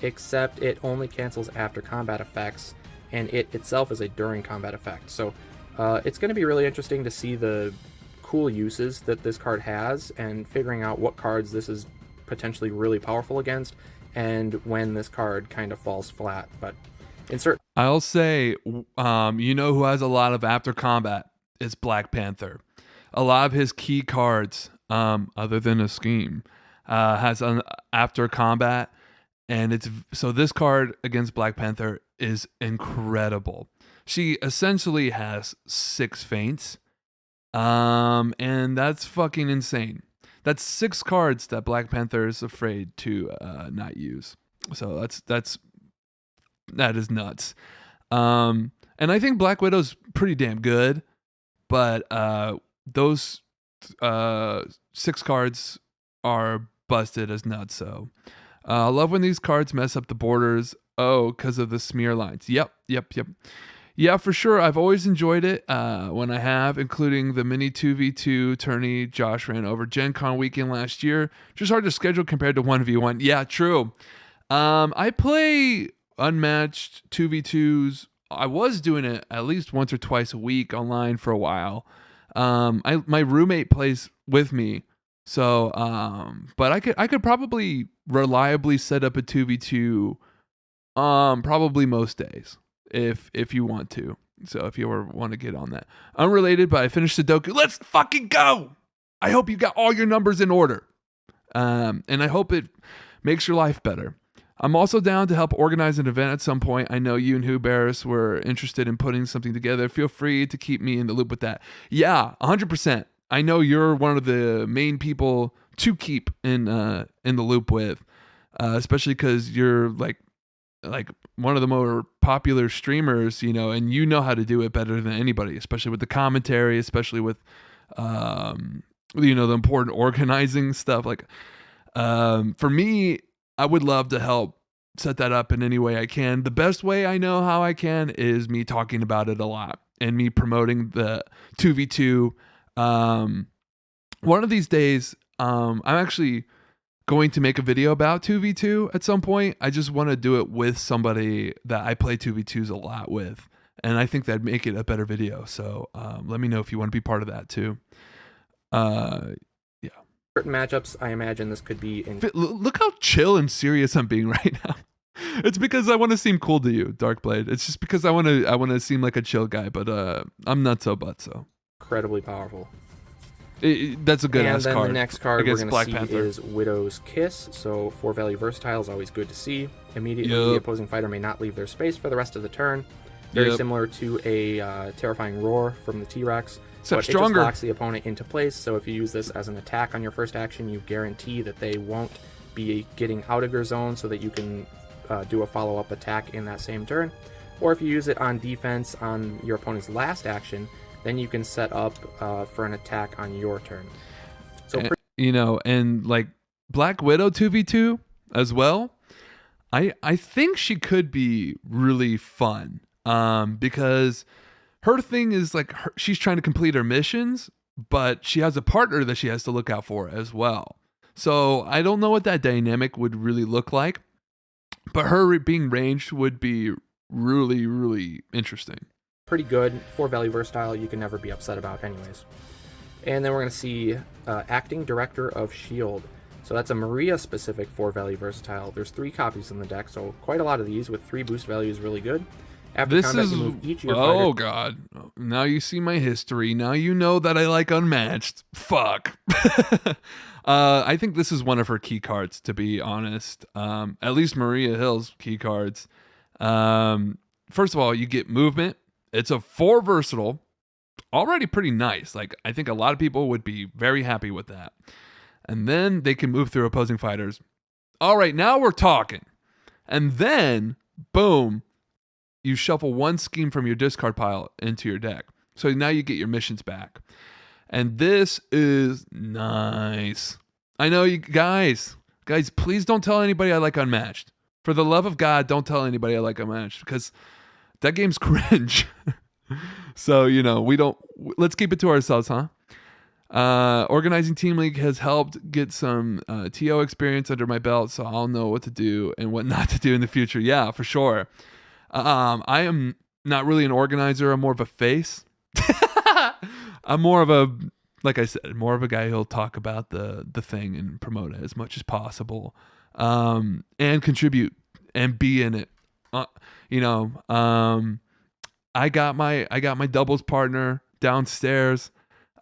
except it only cancels after combat effects, and it itself is a during combat effect. So it's going to be really interesting to see the cool uses that this card has and figuring out what cards this is potentially really powerful against and when this card kind of falls flat. But insert. I'll say, who has a lot of after combat is Black Panther. A lot of his key cards, other than a scheme, has an after combat, and so this card against Black Panther is incredible. She essentially has 6 feints, and that's fucking insane. That's 6 cards that Black Panther is afraid to not use. So that is nuts. And I think Black Widow's pretty damn good, but those 6 cards are busted as nuts. So I love when these cards mess up the borders. Oh, because of the smear lines. Yep. Yeah, for sure. I've always enjoyed it when I have, including the mini 2v2 tourney Josh ran over Gen Con weekend last year. Just hard to schedule compared to 1v1. Yeah, true. I play Unmatched 2v2s. I was doing it at least once or twice a week online for a while. My roommate plays with me. So, but I could probably reliably set up a 2v2 probably most days. If you want to. So if you ever want to get on that. Unrelated, but I finished Sudoku. Let's fucking go! I hope you got all your numbers in order. And I hope it makes your life better. I'm also down to help organize an event at some point. I know you and Hugh Barris were interested in putting something together. Feel free to keep me in the loop with that. Yeah, 100%. I know you're one of the main people to keep in the loop with, especially because you're like one of the more popular streamers, and you know how to do it better than anybody, especially with the commentary, especially with, the important organizing stuff. Like, for me, I would love to help set that up in any way I can. The best way I know how I can is me talking about it a lot and me promoting the 2v2. One of these days, I'm actually going to make a video about 2v2 at some point. I just want to do it with somebody that I play 2v2s a lot with. And I think that'd make it a better video. So let me know if you want to be part of that too. Yeah. Certain matchups, I imagine this could be in. Look how chill and serious I'm being right now. It's because I want to seem cool to you, Darkblade. It's just because I want to seem like a chill guy, but I'm not so but so. Incredibly powerful. That's a good ass card. And then the next card we're going to see Panther. is Widow's Kiss. So 4-value versatile is always good to see. Immediately, the opposing fighter may not leave their space for the rest of the turn. Very similar to a Terrifying Roar from the T-Rex. Except but stronger. It just locks the opponent into place, so if you use this as an attack on your first action, you guarantee that they won't be getting out of your zone so that you can do a follow-up attack in that same turn. Or if you use it on defense on your opponent's last action, then you can set up for an attack on your turn. So and like Black Widow 2v2 as well, I think she could be really fun because her thing is like she's trying to complete her missions, but she has a partner that she has to look out for as well. So I don't know what that dynamic would really look like, but her being ranged would be really, really interesting. Pretty good. 4-value versatile, you can never be upset about anyways. And then we're going to see Acting Director of S.H.I.E.L.D. So that's a Maria-specific 4-value versatile. There's 3 copies in the deck, so quite a lot of these with 3 boost values really good. After combat, you move each of your fighters. Oh god! Now you see my history. Now you know that I like Unmatched. Fuck. I think this is one of her key cards, to be honest. At least Maria Hill's key cards. First of all, you get movement. It's a 4 versatile. Already pretty nice. Like I think a lot of people would be very happy with that. And then they can move through opposing fighters. All right, now we're talking. And then, boom. You shuffle 1 scheme from your discard pile into your deck. So now you get your missions back. And this is nice. I know you guys, please don't tell anybody I like Unmatched. For the love of God, don't tell anybody I like Unmatched because that game's cringe. So, let's keep it to ourselves, huh? Organizing Team League has helped get some TO experience under my belt, so I'll know what to do and what not to do in the future. Yeah, for sure. I am not really an organizer. I'm more of a face. I'm more of a, like I said, more of a guy who'll talk about the thing and promote it as much as possible, and contribute and be in it. I got my doubles partner downstairs,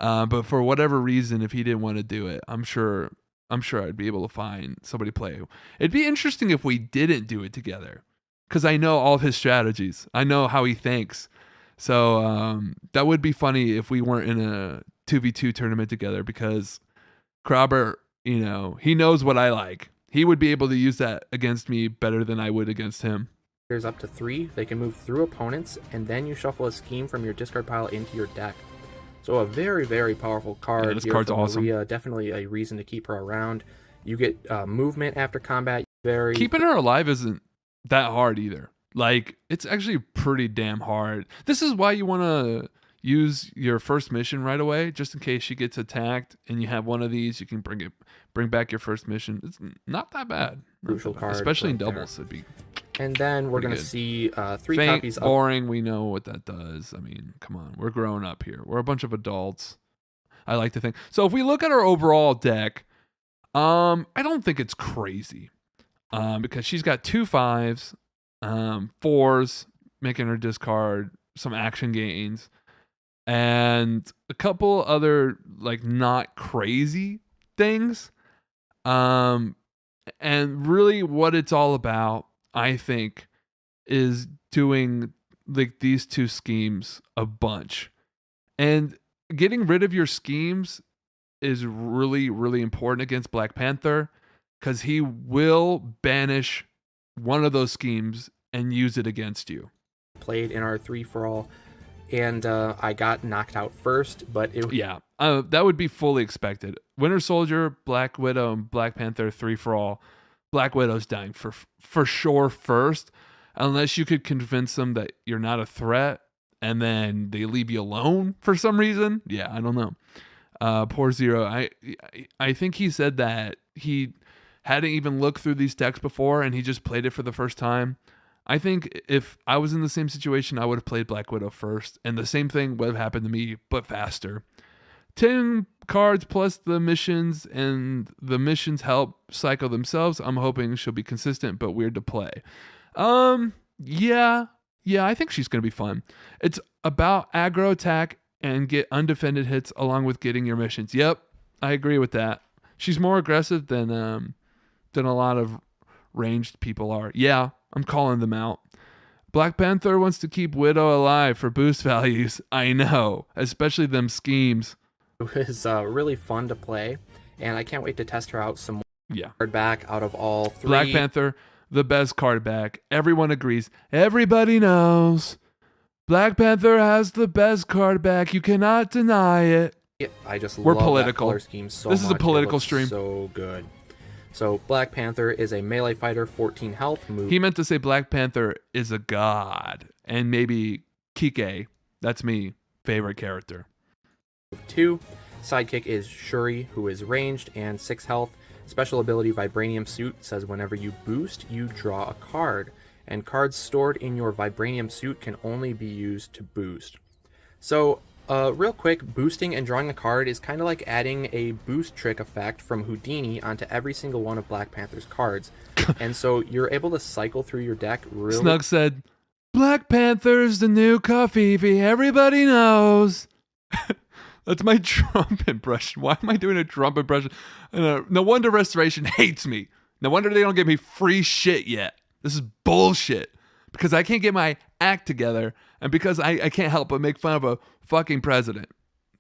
but for whatever reason, if he didn't want to do it, I'm sure I'd be able to find somebody to play. It'd be interesting if we didn't do it together. Because I know all of his strategies. I know how he thinks. So that would be funny if we weren't in a 2v2 tournament together because Krabber, he knows what I like. He would be able to use that against me better than I would against him. There's up to 3. They can move through opponents, and then you shuffle a scheme from your discard pile into your deck. So a very, very powerful card. Yeah, this card's awesome. Maria, definitely a reason to keep her around. You get movement after combat. Keeping her alive isn't that hard either. Like it's actually pretty damn hard. This is why you want to use your first mission right away, just in case she gets attacked and you have one of these. You can bring back your first mission. It's not that bad. Crucial card, especially in doubles. It'd be. And then we're gonna see 3 Faint, copies of boring. We know what that does. I mean, come on, we're growing up here. We're a bunch of adults. I like to think. So if we look at our overall deck, I don't think it's crazy. Because she's got 2 5s, 4s, making her discard some action gains, and a couple other like not crazy things. And really what it's all about, I think, is doing like these 2 schemes a bunch. And getting rid of your schemes is really, really important against Black Panther. Because he will banish one of those schemes and use it against you. Played in our 3-for-all, and I got knocked out first, but that would be fully expected. Winter Soldier, Black Widow, and Black Panther 3-for-all. Black Widow's dying for sure first, unless you could convince them that you're not a threat, and then they leave you alone for some reason. Yeah, I don't know. Poor Zero. I think he said that he hadn't even looked through these decks before and he just played it for the first time, I think if I was in the same situation, I would have played Black Widow first, and the same thing would have happened to me, but faster. 10 cards plus the missions, and the missions help cycle themselves. I'm hoping she'll be consistent but weird to play. Yeah, I think she's gonna be fun. It's about aggro attack and get undefended hits along with getting your missions. Yep, I agree with that. She's more aggressive than a lot of ranged people are. Yeah, I'm calling them out. Black Panther wants to keep Widow alive for boost values. I know, especially them schemes. It was really fun to play, and I can't wait to test her out some more. Yeah. Card back out of all 3. Black Panther, the best card back. Everyone agrees. Everybody knows. Black Panther has the best card back. You cannot deny it. I just We're love political. that color scheme so This much. is a political It looks stream. So good. So Black Panther is a melee fighter, 14 health. Move. He meant to say Black Panther is a god. And maybe Kike, that's me, favorite character. 2. Sidekick is Shuri, who is ranged and 6 health. Special ability Vibranium Suit says whenever you boost, you draw a card. And cards stored in your Vibranium Suit can only be used to boost. So, real quick, boosting and drawing a card is kind of like adding a boost trick effect from Houdini onto every single one of Black Panther's cards. And so you're able to cycle through your deck really... Snug said, Black Panther's the new Kafifi. Everybody knows. That's my Trump impression. Why am I doing a Trump impression? No wonder Restoration hates me. No wonder they don't give me free shit yet. This is bullshit. Because I can't get my act together, and because I can't help but make fun of a fucking president.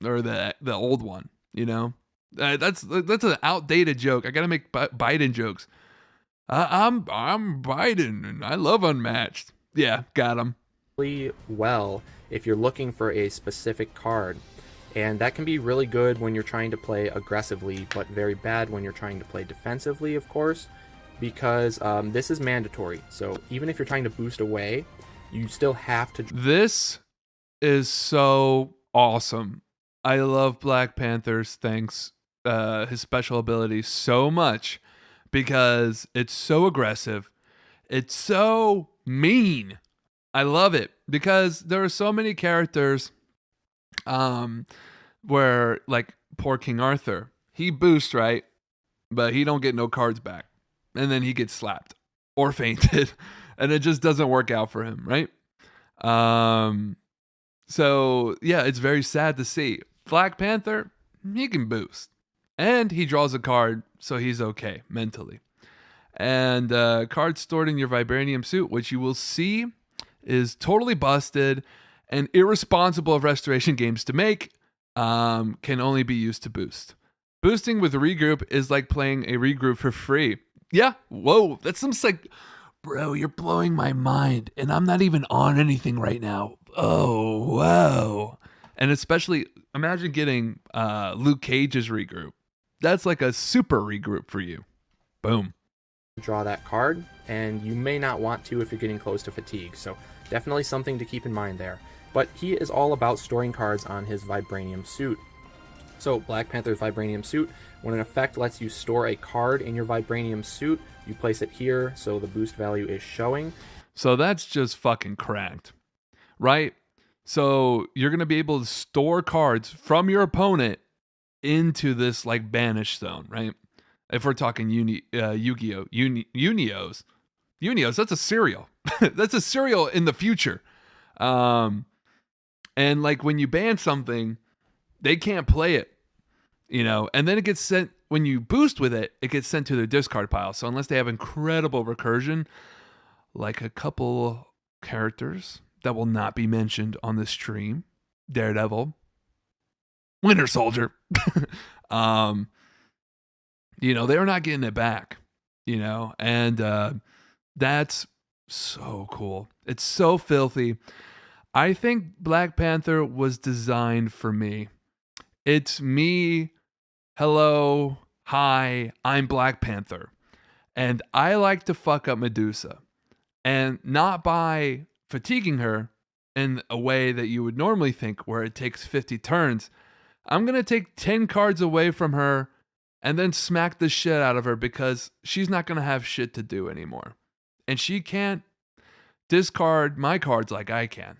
Or the old one, you know? That's an outdated joke. I gotta make Biden jokes. I'm Biden, and I love Unmatched. Yeah, got him. Well, if you're looking for a specific card. And that can be really good when you're trying to play aggressively, but very bad when you're trying to play defensively, of course, because this is mandatory. So even if you're trying to boost away, you still have to... This is so awesome. I love Black Panther's his special ability so much because it's so aggressive. It's so mean. I love it because there are so many characters where, like, poor King Arthur, he boosts, right? But he don't get no cards back. And then he gets slapped or fainted. And it just doesn't work out for him, right? So, yeah, it's very sad to see. Black Panther, he can boost. And he draws a card, so he's okay mentally. And cards stored in your Vibranium Suit, which you will see is totally busted and irresponsible of Restoration games to make, can only be used to boost. Boosting with a regroup is like playing a regroup for free. Yeah, whoa, that's some bro, you're blowing my mind, and I'm not even on anything right now. Oh, whoa. And especially, imagine getting Luke Cage's regroup. That's like a super regroup for you. Boom. Draw that card, and you may not want to if you're getting close to fatigue, so definitely something to keep in mind there. But he is all about storing cards on his Vibranium Suit. So Black Panther's Vibranium Suit, when an effect lets you store a card in your Vibranium Suit, you place it here so the boost value is showing. So that's just fucking cracked, right? So you're going to be able to store cards from your opponent into this like banish zone, right? If we're talking Yu-Gi-Oh! Unios, that's a cereal. That's a cereal in the future. And like when you ban something, they can't play it, you know, and then it gets sent, when you boost with it, it gets sent to their discard pile. So unless they have incredible recursion, like a couple characters that will not be mentioned on this stream, Daredevil, Winter Soldier, you know, they're not getting it back, you know, and that's so cool. It's so filthy. I think Black Panther was designed for me. It's me. Hello. Hi. I'm Black Panther. And I like to fuck up Medusa. And not by fatiguing her in a way that you would normally think where it takes 50 turns. I'm going to take 10 cards away from her and then smack the shit out of her because she's not going to have shit to do anymore. And she can't discard my cards like I can.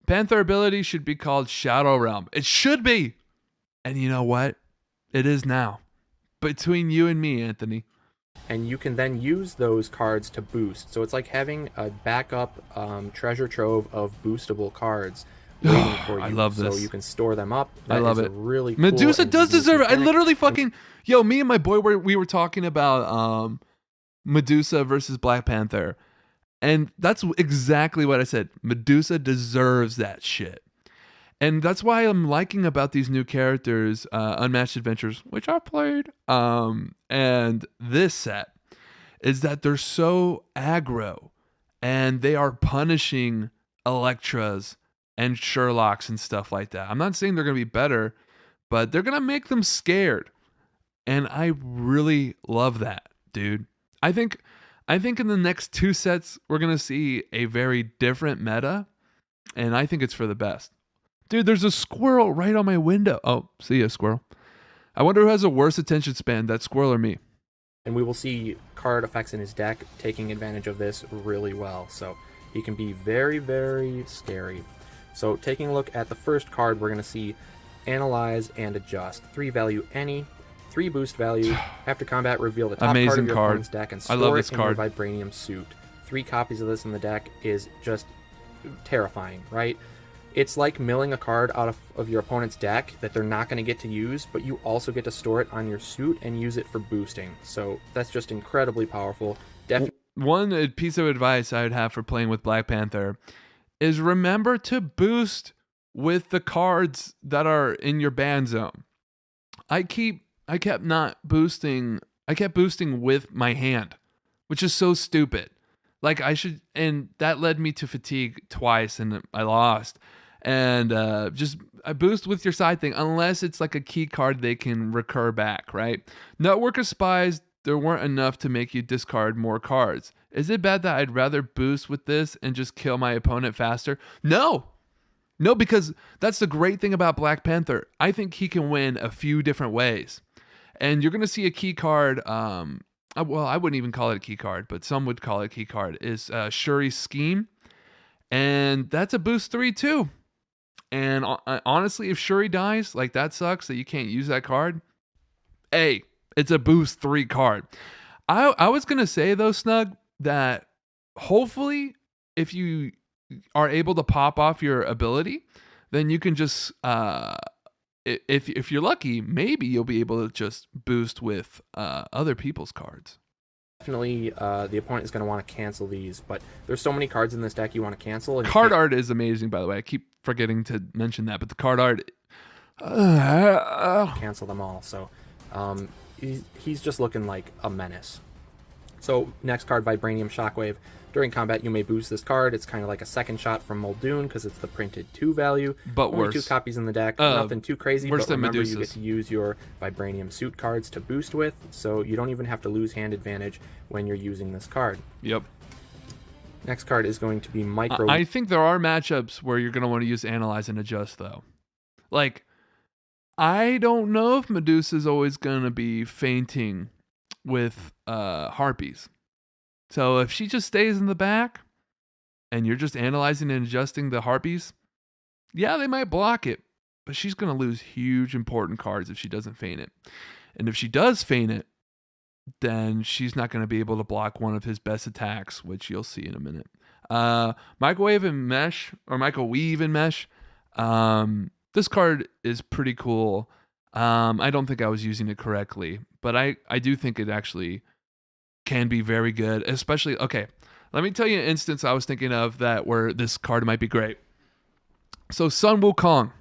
Panther ability should be called Shadow Realm. It should be. And you know what? It is now. Between you and me, Anthony. And you can then use those cards to boost. So it's like having a backup treasure trove of boostable cards waiting for you. I love this. So you can store them up. I love it. Really cool Medusa and does unique deserve it. I mechanic. literally fucking... Yo, me and my boy, we were talking about Medusa versus Black Panther. And that's exactly what I said. Medusa deserves that shit. And that's why I'm liking about these new characters, Unmatched Adventures, which I've played, and this set, is that they're so aggro, and they are punishing Electras and Sherlocks and stuff like that. I'm not saying they're going to be better, but they're going to make them scared. And I really love that, dude. I think in the next 2 sets, we're going to see a very different meta, and I think it's for the best. Dude, there's a squirrel right on my window. Oh, see ya, squirrel. I wonder who has a worse attention span, that squirrel or me. And we will see card effects in his deck taking advantage of this really well. So he can be very, very scary. So taking a look at the first card, we're going to see Analyze and Adjust. 3 value any, 3 boost value. After combat, reveal the top Amazing card of your card. opponent's deck and I love store this it in your card. Vibranium suit. 3 copies of this in the deck is just terrifying, right? It's like milling a card out of your opponent's deck that they're not going to get to use, but you also get to store it on your suit and use it for boosting. So that's just incredibly powerful. One piece of advice I would have for playing with Black Panther is remember to boost with the cards that are in your ban zone. I kept boosting with my hand, which is so stupid. Like and that led me to fatigue twice and I lost. And I boost with your side thing unless it's like a key card they can recur back, right? Network of Spies, there weren't enough to make you discard more cards. Is it bad that I'd rather boost with this and just kill my opponent faster? No, because that's the great thing about Black Panther. I think he can win a few different ways. And you're going to see a key card, well, I wouldn't even call it a key card, but some would call it a key card, is Shuri's Scheme. And that's a boost 3 too. And honestly, if Shuri dies, like that sucks that you can't use that card. Hey, it's a boost 3 card. I was going to say though, Snug, that hopefully if you are able to pop off your ability, then you can just, if you're lucky, maybe you'll be able to just boost with other people's cards. Definitely, the opponent is going to want to cancel these, but there's so many cards in this deck you want to cancel. And Card art is amazing, by the way. I keep forgetting to mention that, but the card art... cancel them all, so he's just looking like a menace. So next card, Vibranium Shockwave. During combat, you may boost this card. It's kind of like a second shot from Muldoon because it's the printed 2 value. But Only worse. 2 copies in the deck. Nothing too crazy, worse but than remember you Medusa's. get to use your Vibranium suit cards to boost with, so you don't even have to lose hand advantage when you're using this card. Yep. Next card is going to be Micro... I think there are matchups where you're going to want to use Analyze and Adjust, though. Like, I don't know if Medusa's always going to be fainting with Harpies. So if she just stays in the back and you're just analyzing and adjusting the Harpies, yeah, they might block it, but she's going to lose huge important cards if she doesn't feint it. And if she does feint it, then she's not going to be able to block one of his best attacks, which you'll see in a minute. Microwave and Mesh, or Microwave and Mesh. This card is pretty cool. I don't think I was using it correctly, but I do think it actually can be very good, especially... Okay, let me tell you an instance I was thinking of where this card might be great. So Sun Wukong,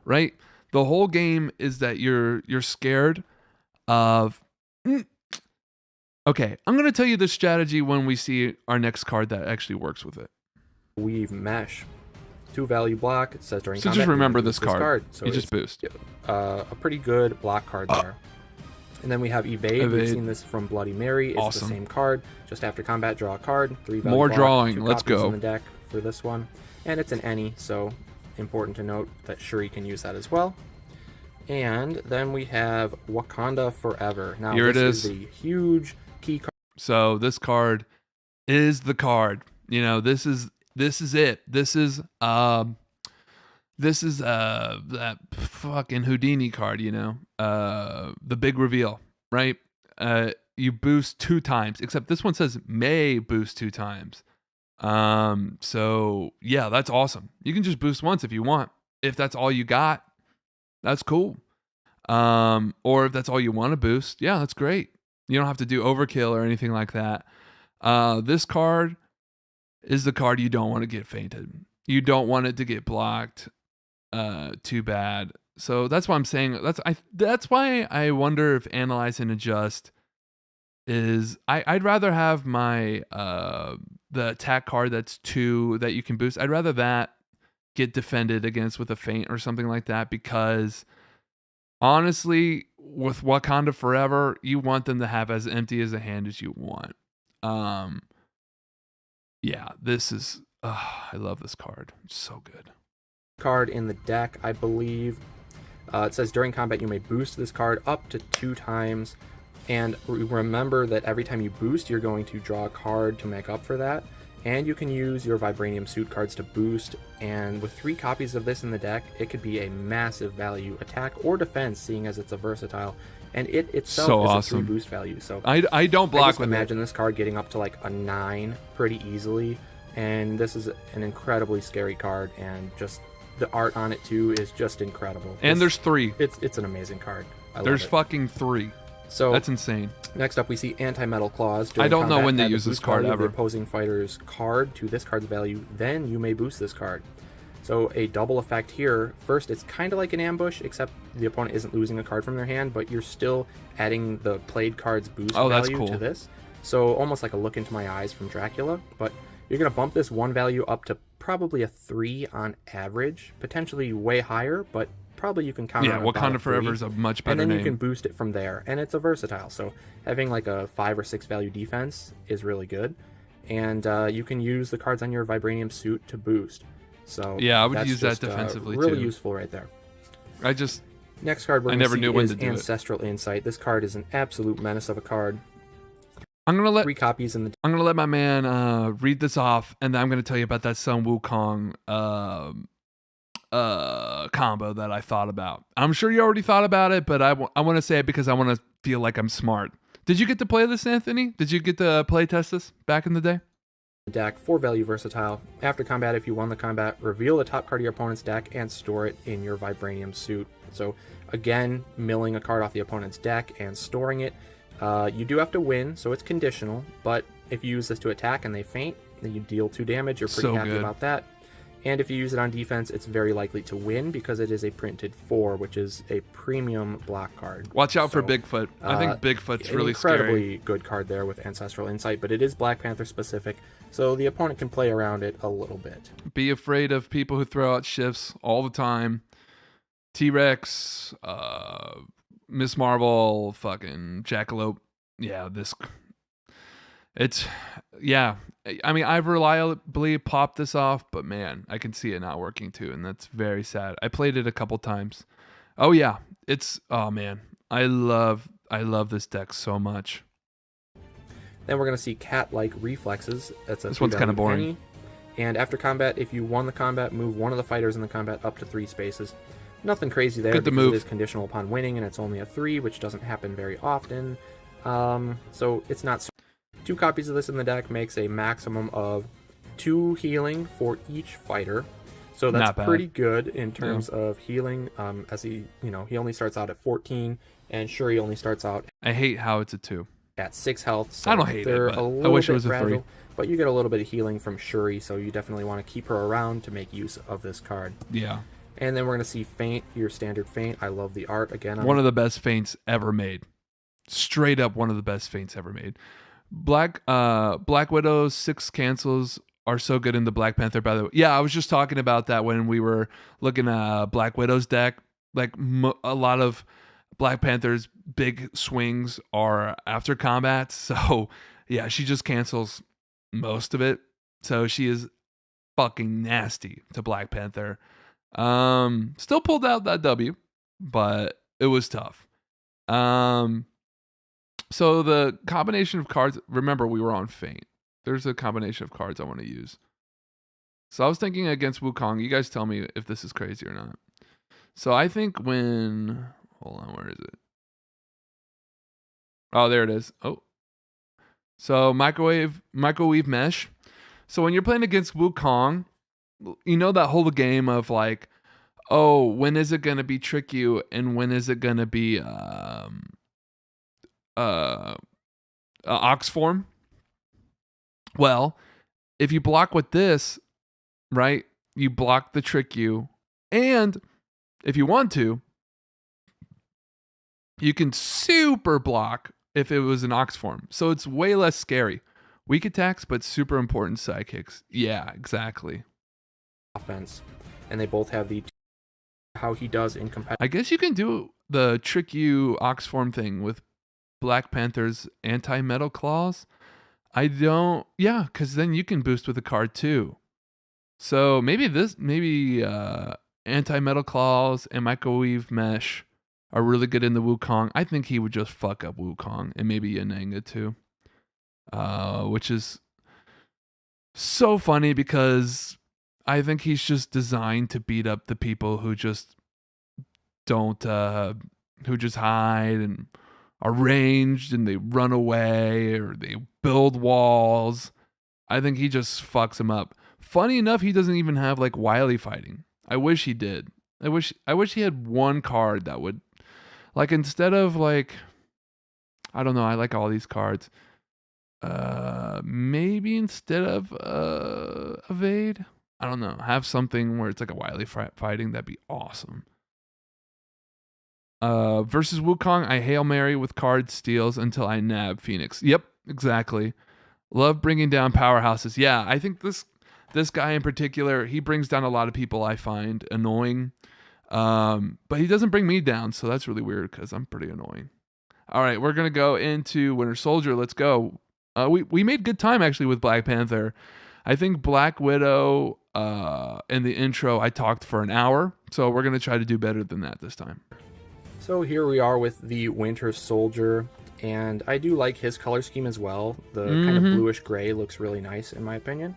right? The whole game is that you're scared of... Okay, I'm going to tell you the strategy when we see our next card that actually works with it. Weave Mesh. 2 value block. It says during So combat, just remember you this use card. So You just boost. a pretty good block card there. And then we have Evade. We've seen this from Bloody Mary. It's Awesome. the same card. Just after combat, draw a card. 3 value More block, drawing. 2 Let's copies go. in the deck for this one. And it's an any, so important to note that Shuri can use that as well. And then we have Wakanda Forever. Now, Here it this is. the huge key card. So this card is the card. You know, this is it. This is that fucking Houdini card, you know. The big reveal, right? You boost 2 times, except this one says may boost 2 times. So yeah, that's awesome. You can just boost once if you want. If that's all you got, that's cool. Or if that's all you want to boost, yeah, that's great. You don't have to do overkill or anything like that. This card is the card you don't want to get fainted. You don't want it to get blocked too bad. So that's why I'm saying that's why I wonder if Analyze and Adjust is I'd rather have my the attack card that's 2 that you can boost. I'd rather that get defended against with a feint or something like that, because honestly, with Wakanda Forever, you want them to have as empty as a hand as you want. Yeah, this is I love this card. It's so good. Card in the deck, I believe. It says during combat you may boost this card up to 2 times, and remember that every time you boost you're going to draw a card to make up for that, and you can use your Vibranium Suit cards to boost, and with 3 copies of this in the deck it could be a massive value attack or defense, seeing as it's a versatile, and it itself So is awesome. a 3 boost value. So I don't block I just with imagine this card getting up to like a 9 pretty easily, and this is an incredibly scary card, and just the art on it too is just incredible. And there's 3. It's an amazing card. There's love it. fucking 3. So That's insane. next up we see Anti-Metal Claws. I don't know combat, when they add the use this boost card value of the ever. opposing fighter's card to this card's value, then you may boost this card. So a double effect here. First, it's kind of like an ambush, except the opponent isn't losing a card from their hand, but you're still adding the played card's boost that's value cool. to this. So almost like a Look Into My Eyes from Dracula, but you're going to bump this 1 value up to probably a 3 on average, potentially way higher, but probably you can count Yeah, on about Wakanda a Forever 3. is a much better And then name. you can boost it from there, and it's a versatile. So having like a 5 or 6 value defense is really good, and you can use the cards on your Vibranium Suit to boost. So Yeah, I would that's use that just, defensively, really too. useful right there. I just Next card we're I going to never see knew when is to do it. Ancestral Insight. This card is an absolute menace of a card. I'm gonna let 3 copies in the my man read this off, and then I'm gonna tell you about that Sun Wukong combo that I thought about. I'm sure you already thought about it, but I want to say it because I want to feel like I'm smart. Did you get to play this, Anthony? Did you get to play test this back in the day? deck, 4 value versatile. After combat, if you won the combat, reveal the top card of your opponent's deck and store it in your Vibranium Suit. So again, milling a card off the opponent's deck and storing it. You do have to win, so it's conditional, but if you use this to attack and they faint, then you deal 2 damage. You're pretty So happy good. about that. And if you use it on defense, it's very likely to win because it is a printed 4, which is a premium block card. Watch out for So, Bigfoot. I think Bigfoot's an really incredibly scary. good card there with Ancestral Insight, but it is Black Panther specific, so the opponent can play around it a little bit. Be afraid of people who throw out shifts all the time. T-Rex, Miss Marvel, fucking Jackalope. Yeah, yeah. I mean, I've reliably popped this off, but man, I can see it not working too, and that's very sad. I played it a couple times. Oh yeah, oh man, I love this deck so much. Then we're going to see Cat-like Reflexes. That's a This one's 3 kinda value boring. penny. And after combat, if you won the combat, move one of the fighters in the combat up to 3 spaces. Nothing crazy there Good to because move. it is conditional upon winning, and it's only a 3, which doesn't happen very often. So it's not... 2 copies of this in the deck makes a maximum of 2 healing for each fighter. So that's Not bad. pretty good in terms of healing, as he only starts out at 14, and Shuri only starts out I hate how it's a 2. at 6 health. So I don't hate it, they're but a I little wish it bit was a 3. fragile, but you get a little bit of healing from Shuri, so you definitely want to keep her around to make use of this card. Yeah. And then we're going to see Feint, your standard Feint. I love the art again. One of the best feints ever made. Straight up one of the best feints ever made. Black Widow's 6 cancels are so good in the Black Panther, by the way. Yeah, I was just talking about that when we were looking at Black Widow's deck. Like a lot of Black Panther's big swings are after combat. So yeah, she just cancels most of it. So she is fucking nasty to Black Panther. Still pulled out that W. but it was tough. So the combination of cards, remember we were on Feint. There's a combination of cards I want to use. So I was thinking against Wukong. You guys tell me if this is crazy or not. So I think when, hold on, where is it? Oh, there it is. Oh. So microwave mesh. So when you're playing against Wukong, you know that whole game of like, oh, when is it gonna be trick you and when is it gonna be ox form? Well, if you block with this, right, you block the trick you, and if you want to, you can super block if it was an ox form. So it's way less scary. Weak attacks, but super important sidekicks. Yeah, exactly. Offense, and they both have the how he does in competitive. I guess you can do the trick you ox form thing with Black Panther's anti-metal claws. Yeah, because then you can boost with a card too. So maybe anti-metal claws and microwave mesh are really good in the Wukong. I think he would just fuck up Wukong and maybe Yananga too. Which is so funny because I think he's just designed to beat up the people who just don't who just hide and are ranged and they run away or they build walls. I think he just fucks them up. Funny enough, he doesn't even have like wily fighting. I wish he did. I wish he had one card that would, like, instead of like, I don't know, I like all these cards. Maybe instead of evade, I don't know, have something where it's like a wily fighting. That'd be awesome. Versus Wukong, I Hail Mary with card steals until I nab Phoenix. Yep, exactly. Love bringing down powerhouses. Yeah, I think this guy in particular, he brings down a lot of people I find annoying. But he doesn't bring me down, so that's really weird because I'm pretty annoying. All right, we're gonna go into Winter Soldier. Let's go. We made good time actually with Black Panther. I think Black Widow in the intro I talked for an hour, so we're gonna try to do better than that this time. So here we are with the Winter Soldier, and I do like his color scheme as well. The kind of bluish gray looks really nice in my opinion.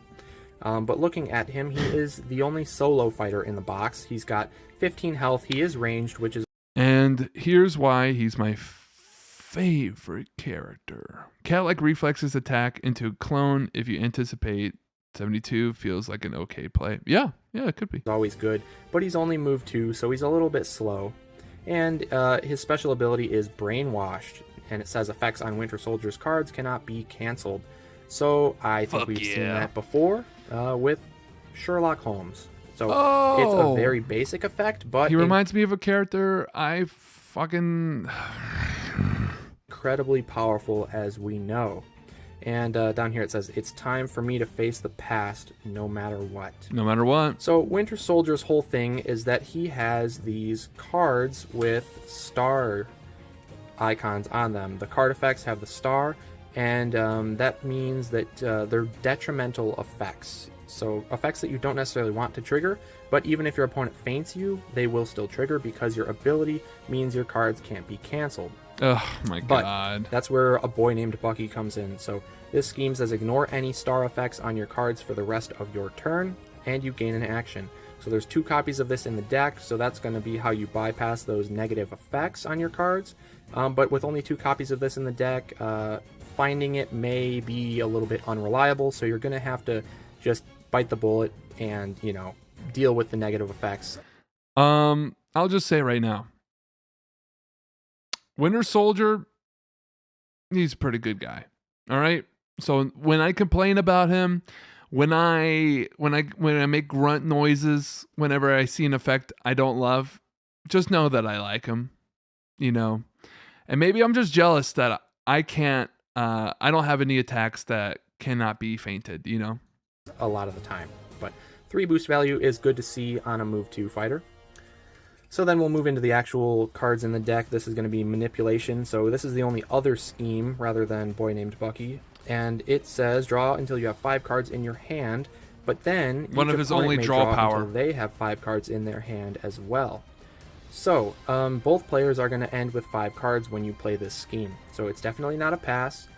But looking at him, he is the only solo fighter in the box. He's got 15 health. He is ranged, which is... And here's why he's my favorite character. Cat-like reflexes attack into clone if you anticipate. 72 feels like an okay play. Yeah, it could be. Always good, but he's only move 2, so he's a little bit slow. And his special ability is Brainwashed, and it says effects on Winter Soldier's cards cannot be canceled. So I think we've seen that before with Sherlock Holmes. So it's a very basic effect, but he reminds me of a character I fucking incredibly powerful, as we know. And down here it says, it's time for me to face the past no matter what. No matter what. So Winter Soldier's whole thing is that he has these cards with star icons on them. The card effects have the star, and that means that they're detrimental effects. So effects that you don't necessarily want to trigger, but even if your opponent feints you, they will still trigger because your ability means your cards can't be canceled. Oh my god. But that's where a boy named Bucky comes in. So this scheme says ignore any star effects on your cards for the rest of your turn, and you gain an action. So there's 2 copies of this in the deck, so that's going to be how you bypass those negative effects on your cards. But with only 2 copies of this in the deck, finding it may be a little bit unreliable, so you're going to have to just bite the bullet and, deal with the negative effects. I'll just say right now, Winter Soldier, he's a pretty good guy. All right. So when I complain about him, when I make grunt noises whenever I see an effect I don't love, just know that I like him, And maybe I'm just jealous that I can't. I don't have any attacks that cannot be feinted. A lot of the time, but 3 boost value is good to see on a move 2 fighter. So then we'll move into the actual cards in the deck. This is going to be manipulation. So this is the only other scheme rather than Boy Named Bucky. And it says draw until you have 5 cards in your hand, but then one of his only draw power. until they have 5 cards in their hand as well. So, both players are going to end with 5 cards when you play this scheme. So it's definitely not a pass.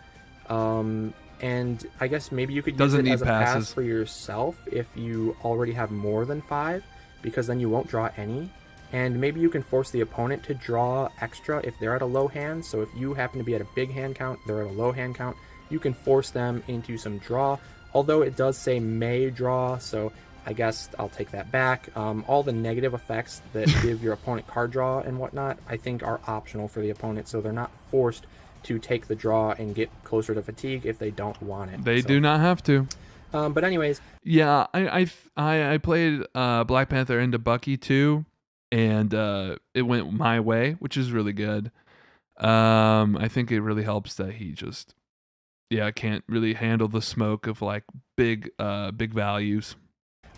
And I guess maybe you could use it as a pass for yourself if you already have more than 5, because then you won't draw any. And maybe you can force the opponent to draw extra if they're at a low hand. So if you happen to be at a big hand count, they're at a low hand count, you can force them into some draw. Although it does say may draw, so I guess I'll take that back. All the negative effects that give your opponent card draw and whatnot, I think are optional for the opponent, so they're not forced to take the draw and get closer to fatigue if they don't want it. They do not have to. But anyways, yeah, I played Black Panther into Bucky too, and it went my way, which is really good. I think it really helps that he just can't really handle the smoke of like big values.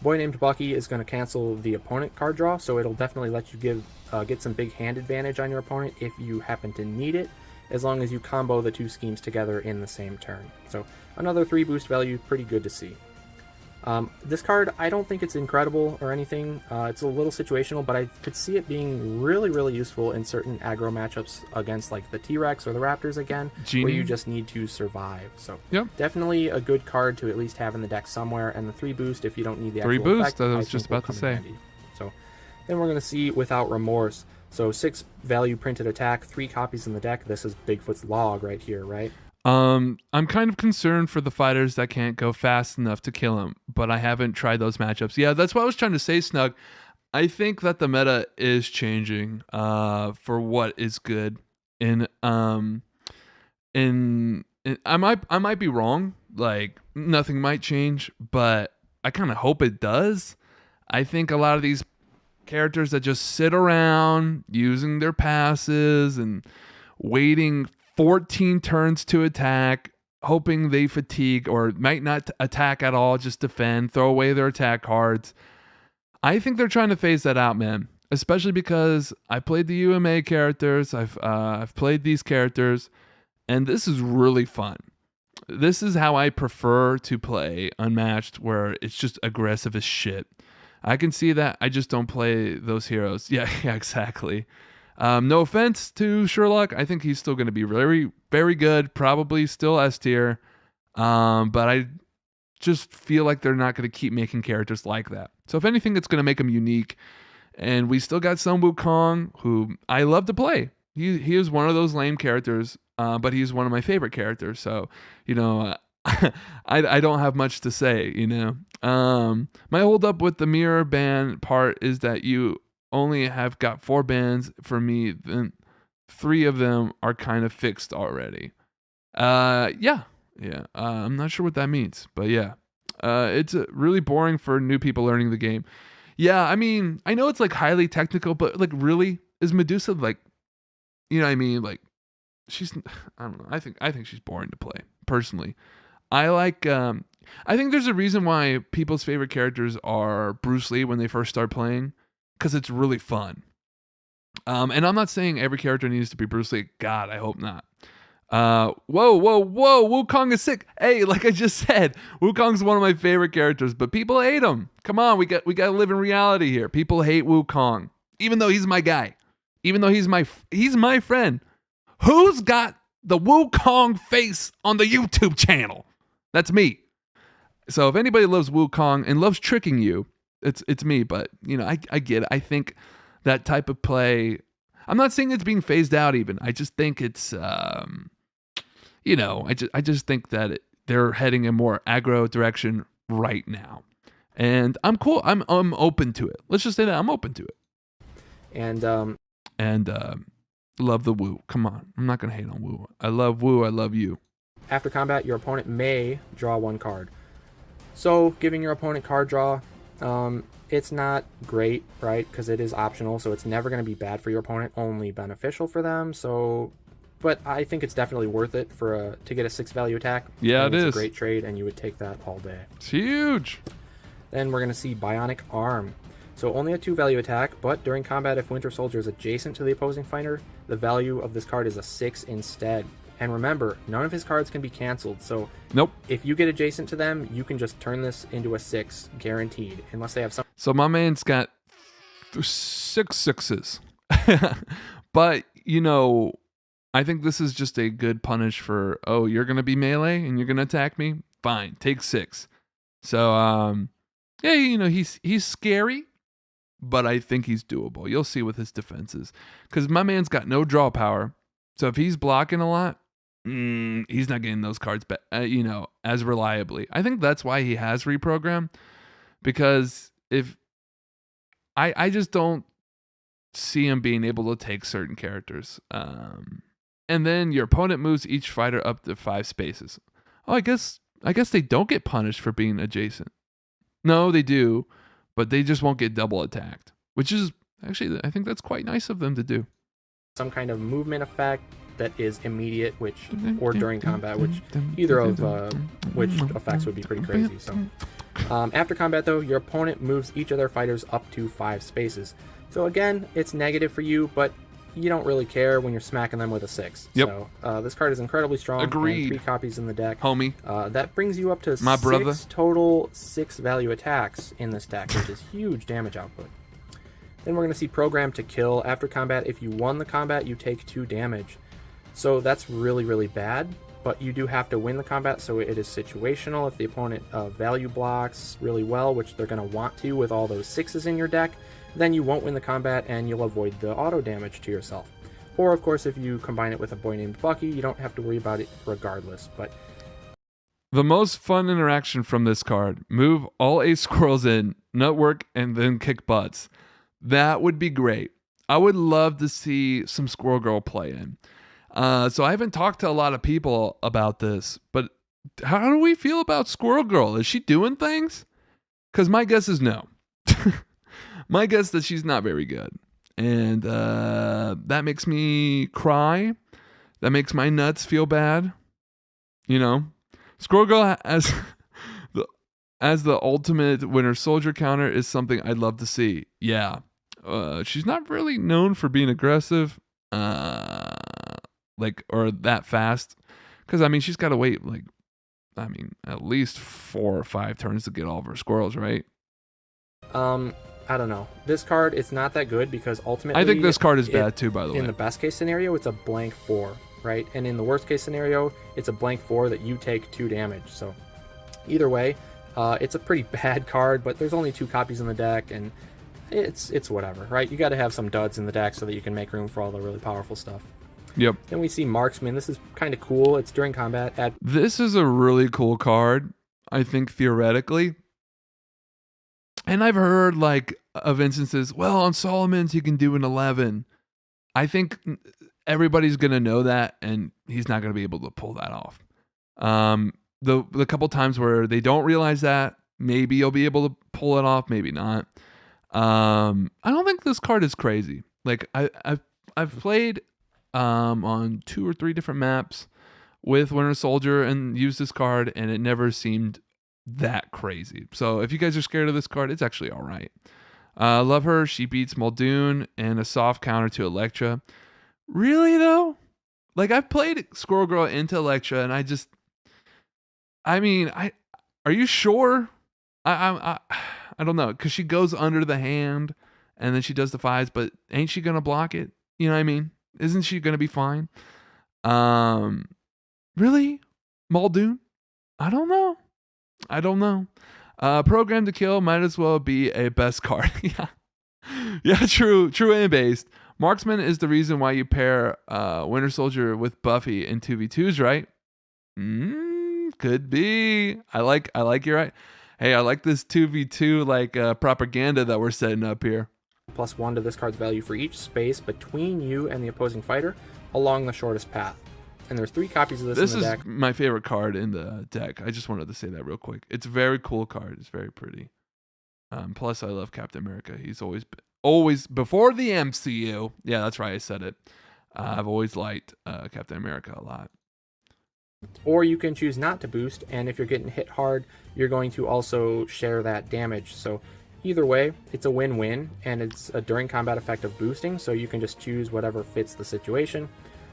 Boy Named Bucky is going to cancel the opponent card draw, so it'll definitely let you get some big hand advantage on your opponent if you happen to need it, as long as you combo the 2 schemes together in the same turn. So another 3 boost value, pretty good to see. This card, I don't think it's incredible or anything. It's a little situational, but I could see it being really, really useful in certain aggro matchups against like the T-Rex or the Raptors again, where you just need to survive. So definitely a good card to at least have in the deck somewhere. And the 3 boost, if you don't need the actual 3 boost, effect, I was just about to say. So then we're going to see Without Remorse. So 6 value printed attack, 3 copies in the deck. This is Bigfoot's log right here, right? I'm kind of concerned for the fighters that can't go fast enough to kill him, but I haven't tried those matchups. Yeah, that's what I was trying to say, Snug. I think that the meta is changing for what is good. I might be wrong. Like nothing might change, but I kind of hope it does. I think a lot of these characters that just sit around using their passes and waiting 14 turns to attack, hoping they fatigue or might not attack at all, just defend, throw away their attack cards. I think they're trying to phase that out, man. Especially because I played the UMA characters, I've played these characters, and this is really fun. This is how I prefer to play Unmatched, where it's just aggressive as shit. I can see that. I just don't play those heroes. Yeah, exactly. No offense to Sherlock. I think he's still going to be very, very good. Probably still S tier. But I just feel like they're not going to keep making characters like that. So if anything, it's going to make them unique. And we still got Sun Wukong, who I love to play. He is one of those lame characters, but he's one of my favorite characters. So, I don't have much to say, My hold up with the mirror ban part is that you only have got 4 bans for me, then 3 of them are kind of fixed already. I'm not sure what that means, but it's really boring for new people learning the game. Yeah, I mean, I know it's like highly technical, but like really, is Medusa like, you know what I mean? Like she's, I don't know. I think she's boring to play personally. I think there's a reason why people's favorite characters are Bruce Lee when they first start playing, because it's really fun. And I'm not saying every character needs to be Bruce Lee. God, I hope not. Whoa, Wukong is sick. Hey, like I just said, Wukong's one of my favorite characters, but people hate him. Come on, we got to live in reality here. People hate Wukong, even though he's my guy, even though he's my friend. Who's got the Wukong face on the YouTube channel? That's me. So if anybody loves Wukong and loves tricking you, it's me. But I get it. I think that type of play, I'm not saying it's being phased out even. I just think it's I just think that they're heading in more aggro direction right now. And I'm cool. I'm open to it. Let's just say that I'm open to it. And love the Wu. Come on. I'm not going to hate on Wu. I love Wu. I love you. After combat, your opponent may draw 1 card. So giving your opponent card draw, it's not great, right? Because it is optional, so it's never going to be bad for your opponent, only beneficial for them. So, but I think it's definitely worth it to get a 6 value attack. Yeah, it is. It's a great trade, and you would take that all day. It's huge. Then we're going to see Bionic Arm. So only a 2 value attack, but during combat, if Winter Soldier is adjacent to the opposing fighter, the value of this card is a 6 instead. And remember, none of his cards can be canceled, so nope. If you get adjacent to them, you can just turn this into a 6, guaranteed, unless they have some. So my man's got 6 6s. But, I think this is just a good punish for, oh, you're going to be melee and you're going to attack me? Fine, take 6. So, yeah, he's scary, but I think he's doable. You'll see with his defenses. Because my man's got no draw power. So if he's blocking a lot, he's not getting those cards, as reliably. I think that's why he has reprogram. Because if I just don't see him being able to take certain characters. And then your opponent moves each fighter up to 5 spaces. Oh, I guess they don't get punished for being adjacent. No, they do, but they just won't get double attacked, which is actually, I think that's quite nice of them to do. Some kind of movement effect that is immediate, or during combat, which either of which effects would be pretty crazy. So after combat, though, your opponent moves each of their fighters up to 5 spaces. So again, it's negative for you, but you don't really care when you're smacking them with a 6. Yep. So this card is incredibly strong. Agreed. 3 copies in the deck. Homie. That brings you up to My 6 brother. total 6 value attacks in this deck, which is huge damage output. Then we're going to see Program to Kill. After combat, if you won the combat, you take 2 damage. So that's really, really bad, but you do have to win the combat, so it is situational. If the opponent value blocks really well, which they're going to want to with all those 6s in your deck, then you won't win the combat and you'll avoid the auto damage to yourself. Or, of course, if you combine it with a boy named Bucky, you don't have to worry about it regardless. But the most fun interaction from this card, move all 8 squirrels in, nut work, and then kick butts. That would be great. I would love to see some Squirrel Girl play in. So I haven't talked to a lot of people about this, but how do we feel about Squirrel Girl? Is she doing things? Because my guess is no. My guess that she's not very good. And that makes me cry. That makes my nuts feel bad. Squirrel Girl as the ultimate Winter Soldier counter is something I'd love to see. Yeah. She's not really known for being aggressive. Or that fast. Because, she's got to wait, at least 4 or 5 turns to get all of her squirrels, right? I don't know. This card, it's not that good because ultimately... I think this card is bad too, by the way. In the best case scenario, it's a blank 4, right? And in the worst case scenario, it's a blank 4 that you take 2 damage. So either way, it's a pretty bad card, but there's only 2 copies in the deck, and it's whatever, right? You got to have some duds in the deck so that you can make room for all the really powerful stuff. Yep. Then we see Marksman. This is kind of cool. It's during combat. This is a really cool card, I think, theoretically. And I've heard of instances, well, on Solomon's he can do an 11. I think everybody's going to know that, and he's not going to be able to pull that off. The couple times where they don't realize that, maybe you'll be able to pull it off, maybe not. I don't think this card is crazy. I've played on 2 or 3 different maps with Winter Soldier and used this card, and it never seemed that crazy. So if you guys are scared of this card, it's actually all right. Love her. She beats Muldoon and a soft counter to Elektra. Really though? I've played Squirrel Girl into Elektra, and are you sure? I don't know, because she goes under the hand and then she does the 5s, but ain't she gonna block it? You know what I mean? Isn't she gonna be fine? Really? Muldoon? I don't know. Program to Kill might as well be a best card. Yeah, true and based. Marksman is the reason why you pair Winter Soldier with Buffy in 2v2s, right? Could be. I like you're right. Hey, I like this 2v2 propaganda that we're setting up here. +1 to this card's value for each space between you and the opposing fighter along the shortest path. And there's 3 copies of this in the deck. This is my favorite card in the deck. I just wanted to say that real quick. It's a very cool card. It's very pretty. Plus, I love Captain America. He's always before the MCU. Yeah, that's right. I said it. I've always liked Captain America a lot. Or you can choose not to boost, and if you're getting hit hard, you're going to also share that damage. So either way, it's a win-win, and it's a during combat effect of boosting, so you can just choose whatever fits the situation.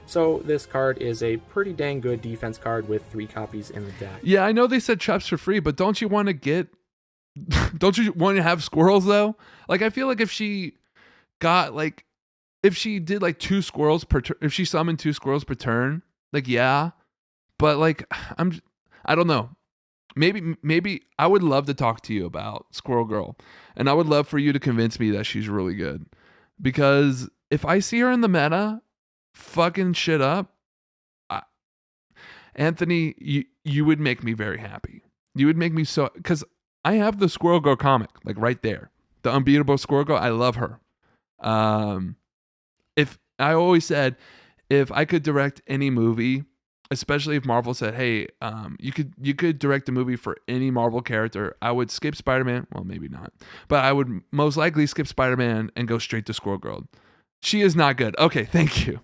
So this card is a pretty dang good defense card with 3 copies in the deck. Yeah, I know they said traps for free, but don't you want to have squirrels though? I feel like if she got if she did like 2 squirrels per if she summoned 2 squirrels per turn, like yeah, but like I don't know. Maybe I would love to talk to you about Squirrel Girl, and I would love for you to convince me that she's really good. Because if I see her in the meta fucking shit up, Anthony, you would make me very happy. You would make me so, because I have the Squirrel Girl comic like right there, the unbeatable Squirrel Girl. I love her. If I always said, if I could direct any movie, especially if Marvel said, "Hey, you could direct a movie for any Marvel character," I would skip Spider-Man. Well, maybe not, but I would most likely skip Spider-Man and go straight to Squirrel Girl. She is not good. Okay, thank you.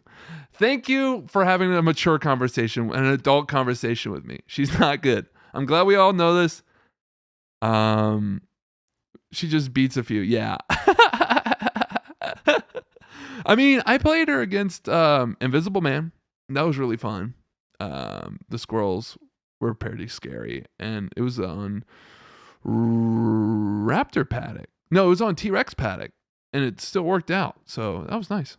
Thank you for having a mature conversation, an adult conversation with me. She's not good. I'm glad we all know this. She just beats a few. Yeah. I mean, I played her against Invisible Man. That was really fun. The squirrels were pretty scary, and it was on Raptor Paddock. No, it was on T-Rex Paddock, and it still worked out. So that was nice.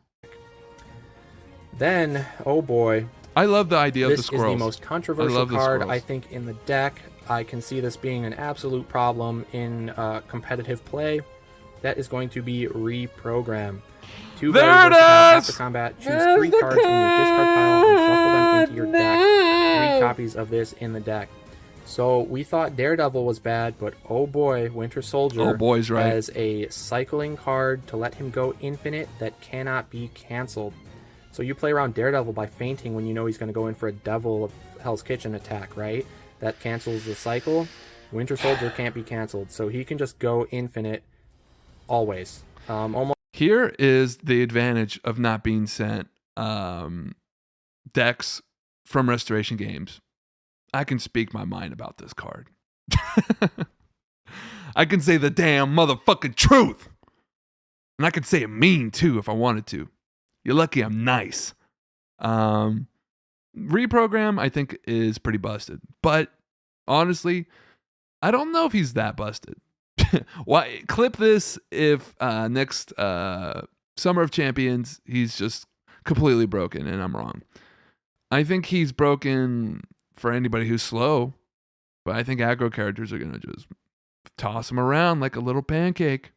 Then, oh boy, I love the idea of the squirrels. This is the most controversial card, I think, in the deck. I can see this being an absolute problem in competitive play. That is going to be Reprogram. Two there it is! After combat, choose 3 cards from your discard pile and shuffle them into your deck. 3 copies of this in the deck. So we thought Daredevil was bad, but oh boy, Winter Soldier has a cycling card to let him go infinite that cannot be canceled. So you play around Daredevil by fainting when you know he's going to go in for a Devil of Hell's Kitchen attack, right? That cancels the cycle. Winter Soldier can't be canceled, so he can just go infinite always. Almost. Here is the advantage of not being sent decks from Restoration Games. I can speak my mind about this card. I can say the damn motherfucking truth. And I can say it mean too if I wanted to. You're lucky I'm nice. Reprogram, I think, is pretty busted. But honestly, I don't know if he's that busted. Why clip this if next Summer of Champions he's just completely broken and I'm wrong. I think he's broken for anybody who's slow, but I think aggro characters are gonna just toss him around like a little pancake.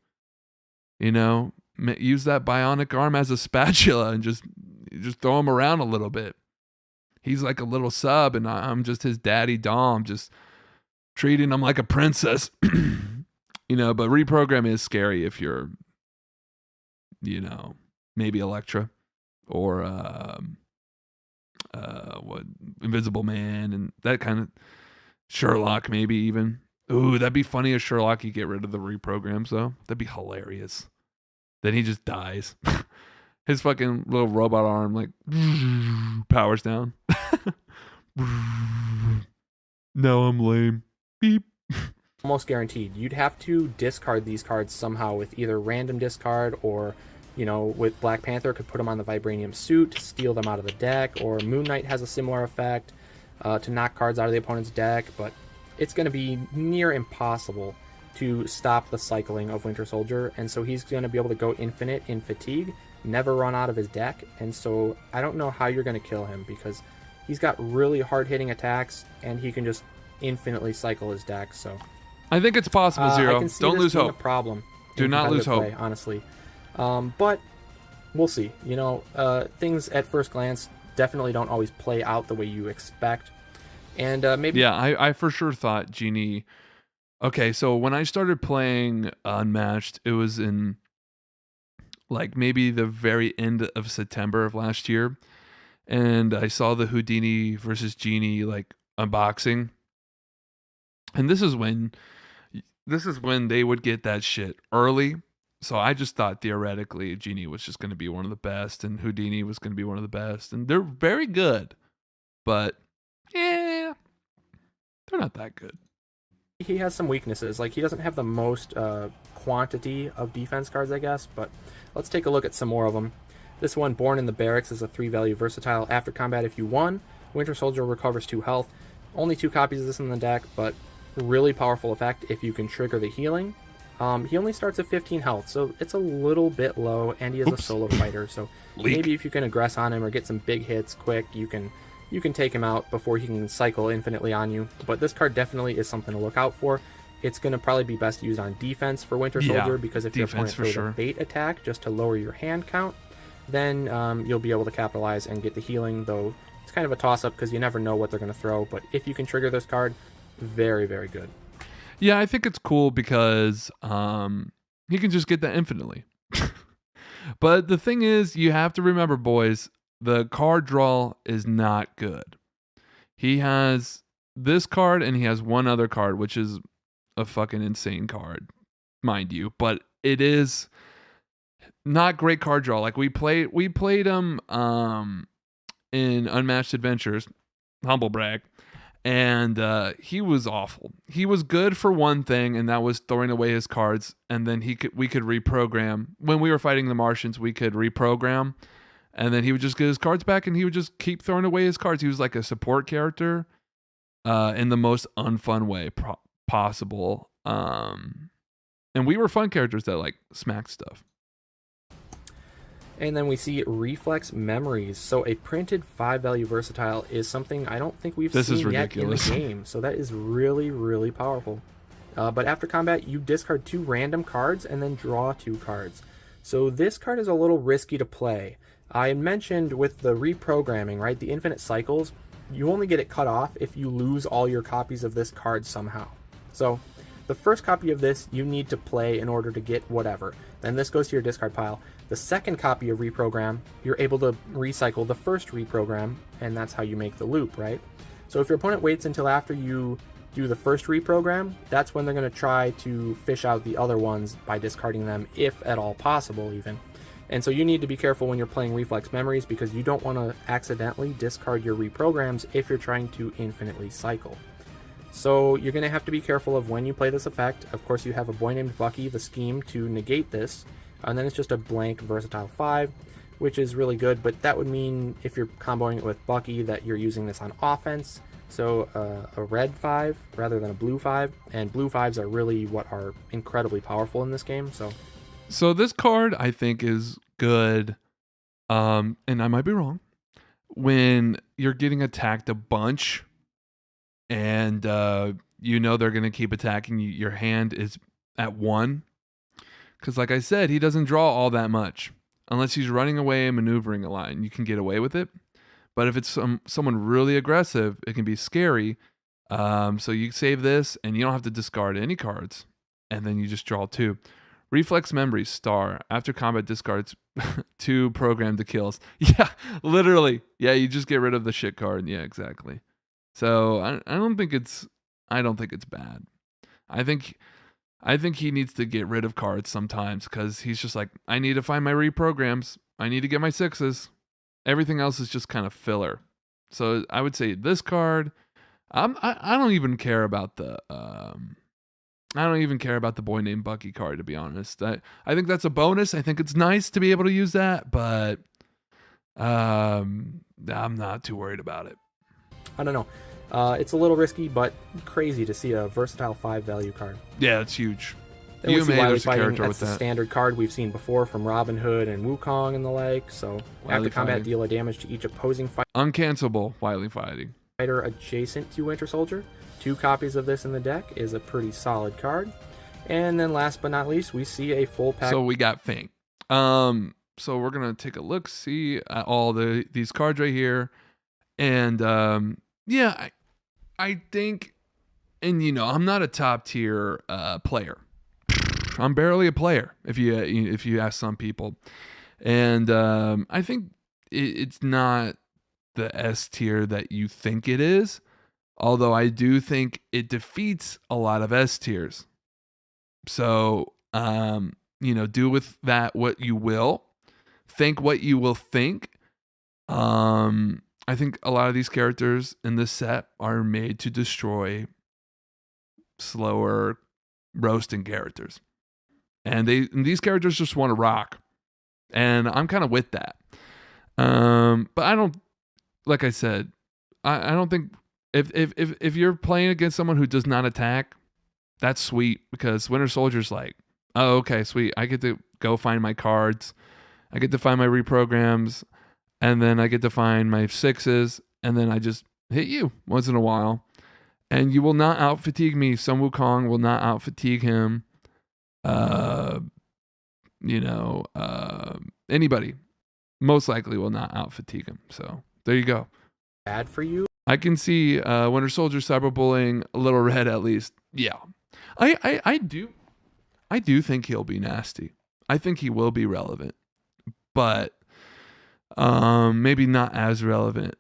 You know, use that bionic arm as a spatula and just throw him around a little bit. He's like a little sub, and I'm just his daddy Dom, just treating him like a princess. You know, but Reprogram is scary if you're, you know, maybe Elektra or what, Invisible Man and that kind of Sherlock, maybe even. Ooh, that'd be funny if Sherlock you get rid of the reprograms though. That'd be hilarious. Then he just dies. His fucking little robot arm like powers down. No, I'm lame. Beep. Almost guaranteed. You'd have to discard these cards somehow with either random discard or, you know, with Black Panther could put them on the Vibranium suit, steal them out of the deck, or Moon Knight has a similar effect to knock cards out of the opponent's deck, but it's going to be near impossible to stop the cycling of Winter Soldier, and so he's going to be able to go infinite in fatigue, never run out of his deck, and so I don't know how you're going to kill him because he's got really hard-hitting attacks, and he can just infinitely cycle his deck, so... I think it's possible, Zero. I can see Don't this lose being hope. A problem. Do not lose hope. Play, honestly. But we'll see. You know, things at first glance definitely don't always play out the way you expect. And maybe... Yeah, I for sure thought Genie... Okay, so when I started playing Unmatched, it was in like maybe the very end of September of last year. And I saw the Houdini versus Genie like unboxing. And this is when they would get that shit early. So I just thought theoretically Genie was just going to be one of the best and Houdini was going to be one of the best. And they're very good. But yeah, they're not that good. He has some weaknesses. Like, he doesn't have the most quantity of defense cards, I guess. But let's take a look at some more of them. This one, Born in the Barracks, is a 3-value versatile. After combat, if you won, Winter Soldier recovers 2 health. Only 2 copies of this in the deck, but really powerful effect if you can trigger the healing. He only starts at 15 health, so it's a little bit low, and he is a solo fighter, so maybe if you can aggress on him or get some big hits quick, you can take him out before he can cycle infinitely on you. But this card definitely is something to look out for. It's going to probably be best used on defense for Winter Soldier, because if your opponent throws a bait attack just to lower your hand count, then you'll be able to capitalize and get the healing, though it's kind of a toss-up because you never know what they're going to throw. But if you can trigger this card, very, very good. Yeah, I think it's cool because he can just get that infinitely. But the thing is, you have to remember, boys, the card draw is not good. He has this card and he has one other card, which is a fucking insane card, mind you. But it is not great card draw. Like we played him in Unmatched Adventures, humble brag. And he was awful. He was good for one thing, and that was throwing away his cards. And then we could reprogram. When we were fighting the Martians, we could reprogram, and then he would just get his cards back, and he would just keep throwing away his cards. He was like a support character, in the most unfun way possible. And we were fun characters that like smacked stuff. And then we see Reflex Memories. So a printed 5-value versatile is something I don't think we've seen yet in the game. So that is really, really powerful. But after combat, you discard 2 random cards and then draw 2 cards. So this card is a little risky to play. I mentioned with the reprogramming, right, the infinite cycles, you only get it cut off if you lose all your copies of this card somehow. So the first copy of this you need to play in order to get whatever. Then this goes to your discard pile. The second copy of Reprogram, you're able to recycle the first Reprogram, and that's how you make the loop, right? So if your opponent waits until after you do the first Reprogram, that's when they're going to try to fish out the other ones by discarding them, if at all possible even. And so you need to be careful when you're playing Reflex Memories, because you don't want to accidentally discard your Reprograms if you're trying to infinitely cycle. So you're going to have to be careful of when you play this effect. Of course, you have a boy named Bucky, the scheme, to negate this. And then it's just a blank versatile 5, which is really good, but that would mean if you're comboing it with Bucky that you're using this on offense. So a red 5 rather than a blue 5, and blue 5s are really what are incredibly powerful in this game. So this card I think is good, and I might be wrong, when you're getting attacked a bunch and you know they're going to keep attacking you, your hand is at 1. Because like I said, he doesn't draw all that much. Unless he's running away and maneuvering a line, you can get away with it. But if it's someone really aggressive, it can be scary. So you save this, and you don't have to discard any cards. And then you just draw 2. Reflex Memory, star. After combat, discards 2 program to kills. Yeah, literally. Yeah, you just get rid of the shit card. Yeah, exactly. So I don't think it's bad. I think he needs to get rid of cards sometimes, because he's just like, I need to find my reprograms. I need to get my 6s. Everything else is just kind of filler. So I would say this card, I don't even care about the boy named Bucky card, to be honest. I think that's a bonus. I think it's nice to be able to use that, but I'm not too worried about it. I don't know. It's a little risky, but crazy to see a versatile 5-value card. Yeah, it's huge. Then we see Wily Fighting. That's the standard card we've seen before from Robin Hood and Wukong and the like. So after combat, deal a damage to each opposing fighter. Uncancelable Wily Fighting. Fighter adjacent to Winter Soldier. 2 copies of this in the deck is a pretty solid card. And then last but not least, we see a full pack. So we got Fink. So we're gonna take a look, see at all these cards right here, and yeah. I think, and I'm not a top tier player. I'm barely a player, if you ask some people, and I think it's not the S tier that you think it is. Although I do think it defeats a lot of S tiers. So do with that what you will. Think what you will think. I think a lot of these characters in this set are made to destroy slower roasting characters. And these characters just want to rock. And I'm kind of with that. But I don't, like I said, I don't think if you're playing against someone who does not attack, that's sweet, because Winter Soldier's like, Oh, okay, sweet. I get to go find my cards. I get to find my reprograms, and then I get to find my 6s, and then I just hit you once in a while. And you will not out fatigue me. Sun Wukong will not out fatigue him. Anybody most likely will not out fatigue him. So there you go. Bad for you? I can see Winter Soldier cyberbullying a little red at least. Yeah, I do think he'll be nasty. I think he will be relevant, but maybe not as relevant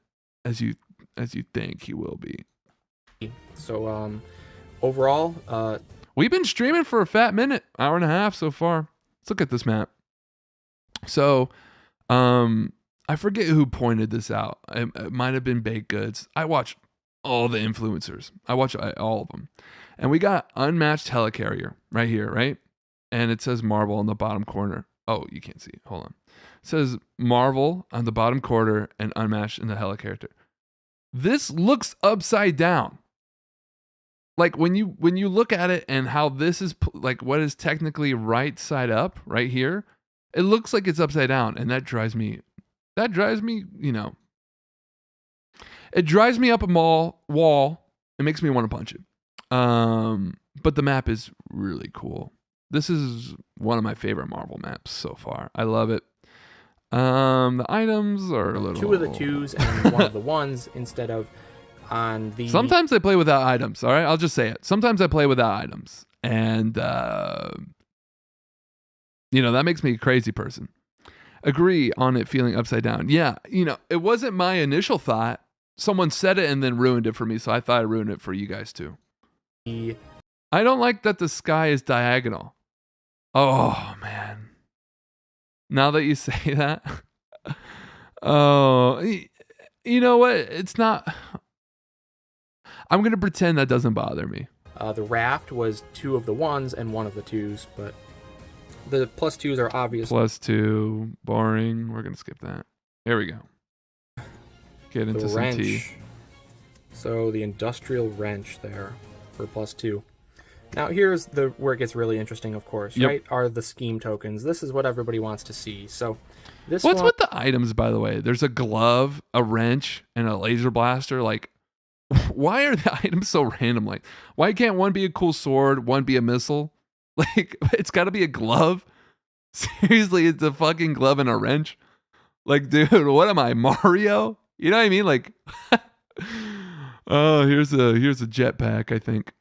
as you think he will be. So overall, we've been streaming for a fat minute, hour and a half so far. Let's look at this map. So, I forget who pointed this out. It might have been Baked Goods. I watch all the influencers. I watch all of them. And we got Unmatched Helicarrier right here, right? And it says Marvel in the bottom corner. Oh, you can't see. Hold on. It says Marvel on the bottom corner and Unmatched in the Helicarrier. This looks upside down. Like when you look at it and how this is like what is technically right side up right here, it looks like it's upside down, and that drives me, it drives me up a wall. It makes me want to punch it. But the map is really cool. This is one of my favorite Marvel maps so far. I love it. The items are a little 2 of the 2s and 1 of the 1s instead of on the. Sometimes I play without items. All right, I'll just say it. Sometimes I play without items, and that makes me a crazy person. Agree on it feeling upside down. Yeah, it wasn't my initial thought. Someone said it and then ruined it for me, so I thought I ruined it for you guys too. I don't like that the sky is diagonal. Oh man. Now that you say that, oh, you know what? It's not. I'm going to pretend that doesn't bother me. The raft was 2 of the 1s and 1 of the 2s, but the +2s are obvious. +2, boring. We're going to skip that. Here we go. Get into some wrench. tea. So the industrial wrench there for +2. Now here's where it gets really interesting, of course, right? Are the scheme tokens. This is what everybody wants to see. So What's with the items, by the way? There's a glove, a wrench, and a laser blaster. Like, why are the items so random? Like, why can't one be a cool sword, one be a missile? Like, it's got to be a glove. Seriously, it's a fucking glove and a wrench. Like, dude, what am I, Mario? You know what I mean? Like, oh, here's a jetpack, I think.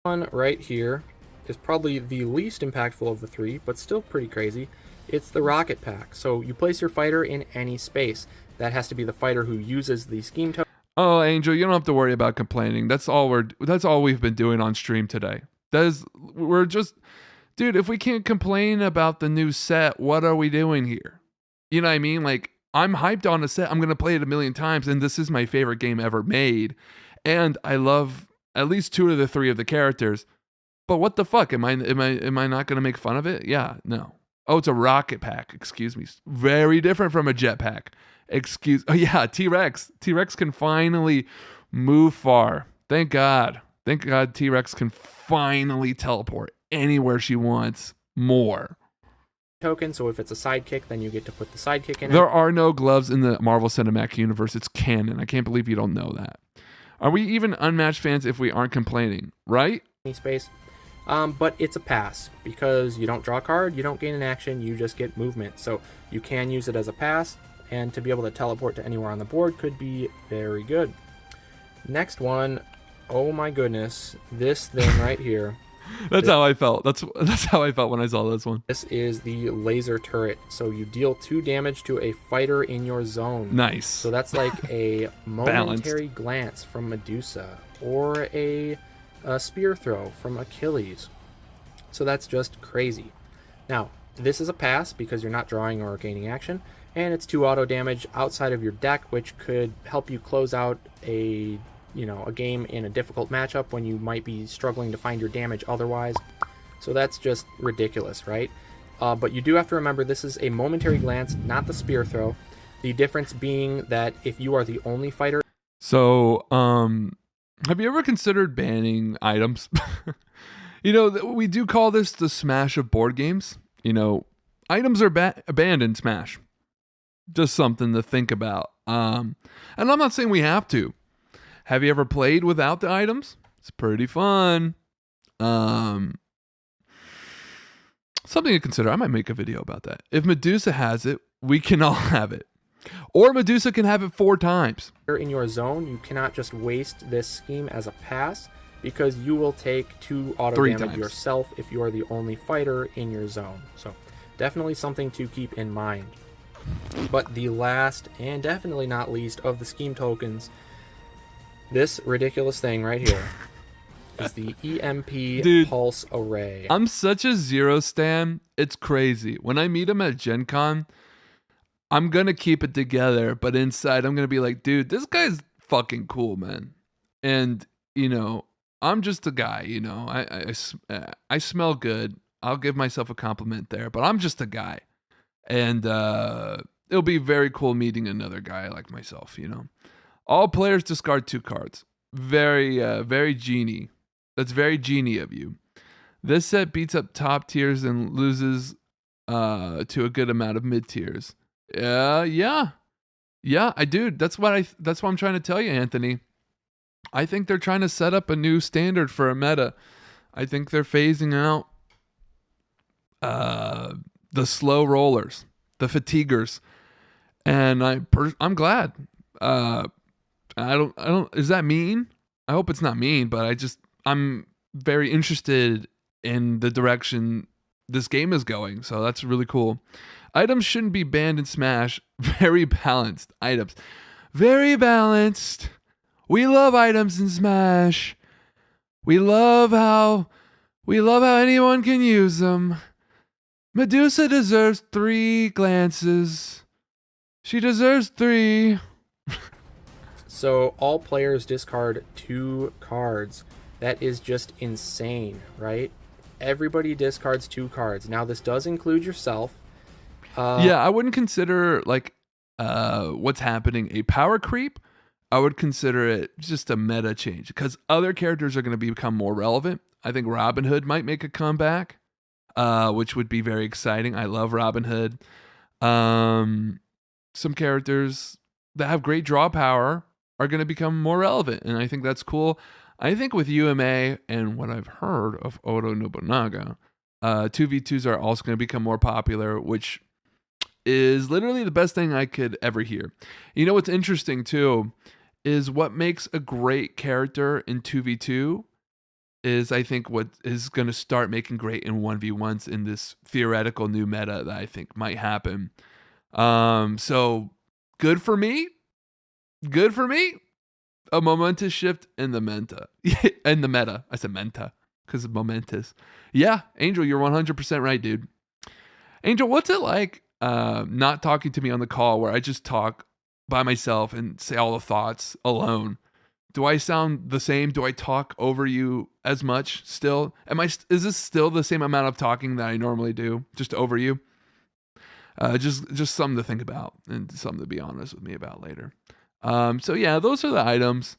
One right here is probably the least impactful of the 3, but still pretty crazy. It's the rocket pack. So you place your fighter in any space. That has to be the fighter who uses the scheme token. Oh, Angel, you don't have to worry about complaining. That's all we've been doing on stream today. We're just, dude, if we can't complain about the new set, what are we doing here? You know what I mean? Like, I'm hyped on a set. I'm going to play it a million times, and this is my favorite game ever made. And I love at least 2 of the 3 of the characters. But what the fuck? Am I not going to make fun of it? Yeah, no. Oh, it's a rocket pack. Excuse me. Very different from a jetpack. Oh yeah, T-Rex. T-Rex can finally move far. Thank God. Thank God T-Rex can finally teleport anywhere she wants more. Token, so if it's a sidekick, then you get to put the sidekick in. There are no gloves in the Marvel Cinematic Universe. It's canon. I can't believe you don't know that. Are we even Unmatched fans if we aren't complaining, right? Space. But it's a pass because you don't draw a card, you don't gain an action, you just get movement. So you can use it as a pass, and to be able to teleport to anywhere on the board could be very good. Next one, oh my goodness, this thing right here. That's how I felt. That's how I felt when I saw this one. This is the laser turret. So you deal 2 damage to a fighter in your zone. Nice. So that's like a momentary glance from Medusa or a spear throw from Achilles. So that's just crazy. Now, this is a pass because you're not drawing or gaining action, and it's 2 auto damage outside of your deck, which could help you close out a game in a difficult matchup when you might be struggling to find your damage otherwise. So that's just ridiculous, right? But you do have to remember this is a momentary glance, not the spear throw. The difference being that if you are the only fighter. So, have you ever considered banning items? You know, we do call this the Smash of board games. You know, items are banned in Smash. Just something to think about. And I'm not saying we have to. Have you ever played without the items? It's pretty fun. Something to consider. I might make a video about that. If Medusa has it, we can all have it. Or Medusa can have it 4 times. In your zone, you cannot just waste this scheme as a pass, because you will take 2 auto 3 damage times. yourself if you are the only fighter in your zone. So definitely something to keep in mind. But the last and definitely not least of the scheme tokens, this ridiculous thing right here is the EMP Dude, Pulse Array. I'm such a Zero stan. It's crazy. When I meet him at Gen Con, I'm going to keep it together, but inside I'm going to be like, dude, this guy's fucking cool, man. And, you know, I'm just a guy, you know. I smell good. I'll give myself a compliment there, but I'm just a guy. And it'll be very cool meeting another guy like myself, you know. All players discard 2 cards. Very genie. That's very genie of you. This set beats up top tiers and loses to a good amount of mid tiers. Yeah, I do. That's what I'm trying to tell you, Anthony. I think they're trying to set up a new standard for a meta. I think they're phasing out the slow rollers, the fatiguers, and I'm glad. I don't. Is that mean? I hope it's not mean, but I'm very interested in the direction this game is going, so that's really cool. Items shouldn't be banned in Smash. Very balanced items. Very balanced. We love items in Smash. We love how anyone can use them. Medusa deserves 3 glances. She deserves 3. So all players discard 2 cards. That is just insane, right? Everybody discards 2 cards. Now this does include yourself. Yeah, I wouldn't consider like what's happening a power creep. I would consider it just a meta change because other characters are going to become more relevant. I think Robin Hood might make a comeback, which would be very exciting. I love Robin Hood. Some characters that have great draw power are going to become more relevant, and I think that's cool. I think with UMA and what I've heard of Oda Nobunaga, 2v2s are also going to become more popular, which is literally the best thing I could ever hear. You know what's interesting too is what makes a great character in 2v2 is I think what is going to start making great in 1v1s in this theoretical new meta that I think might happen. So good for me. Good for me. A momentous shift in the meta. In the meta. I said menta because of momentous. Yeah, Angel, you're 100% right, dude. Angel, what's it like not talking to me on the call where I just talk by myself and say all the thoughts alone? Do I sound the same? Do I talk over you as much still? Is this still the same amount of talking that I normally do, just over you? Just something to think about and something to be honest with me about later. So yeah, those are the items.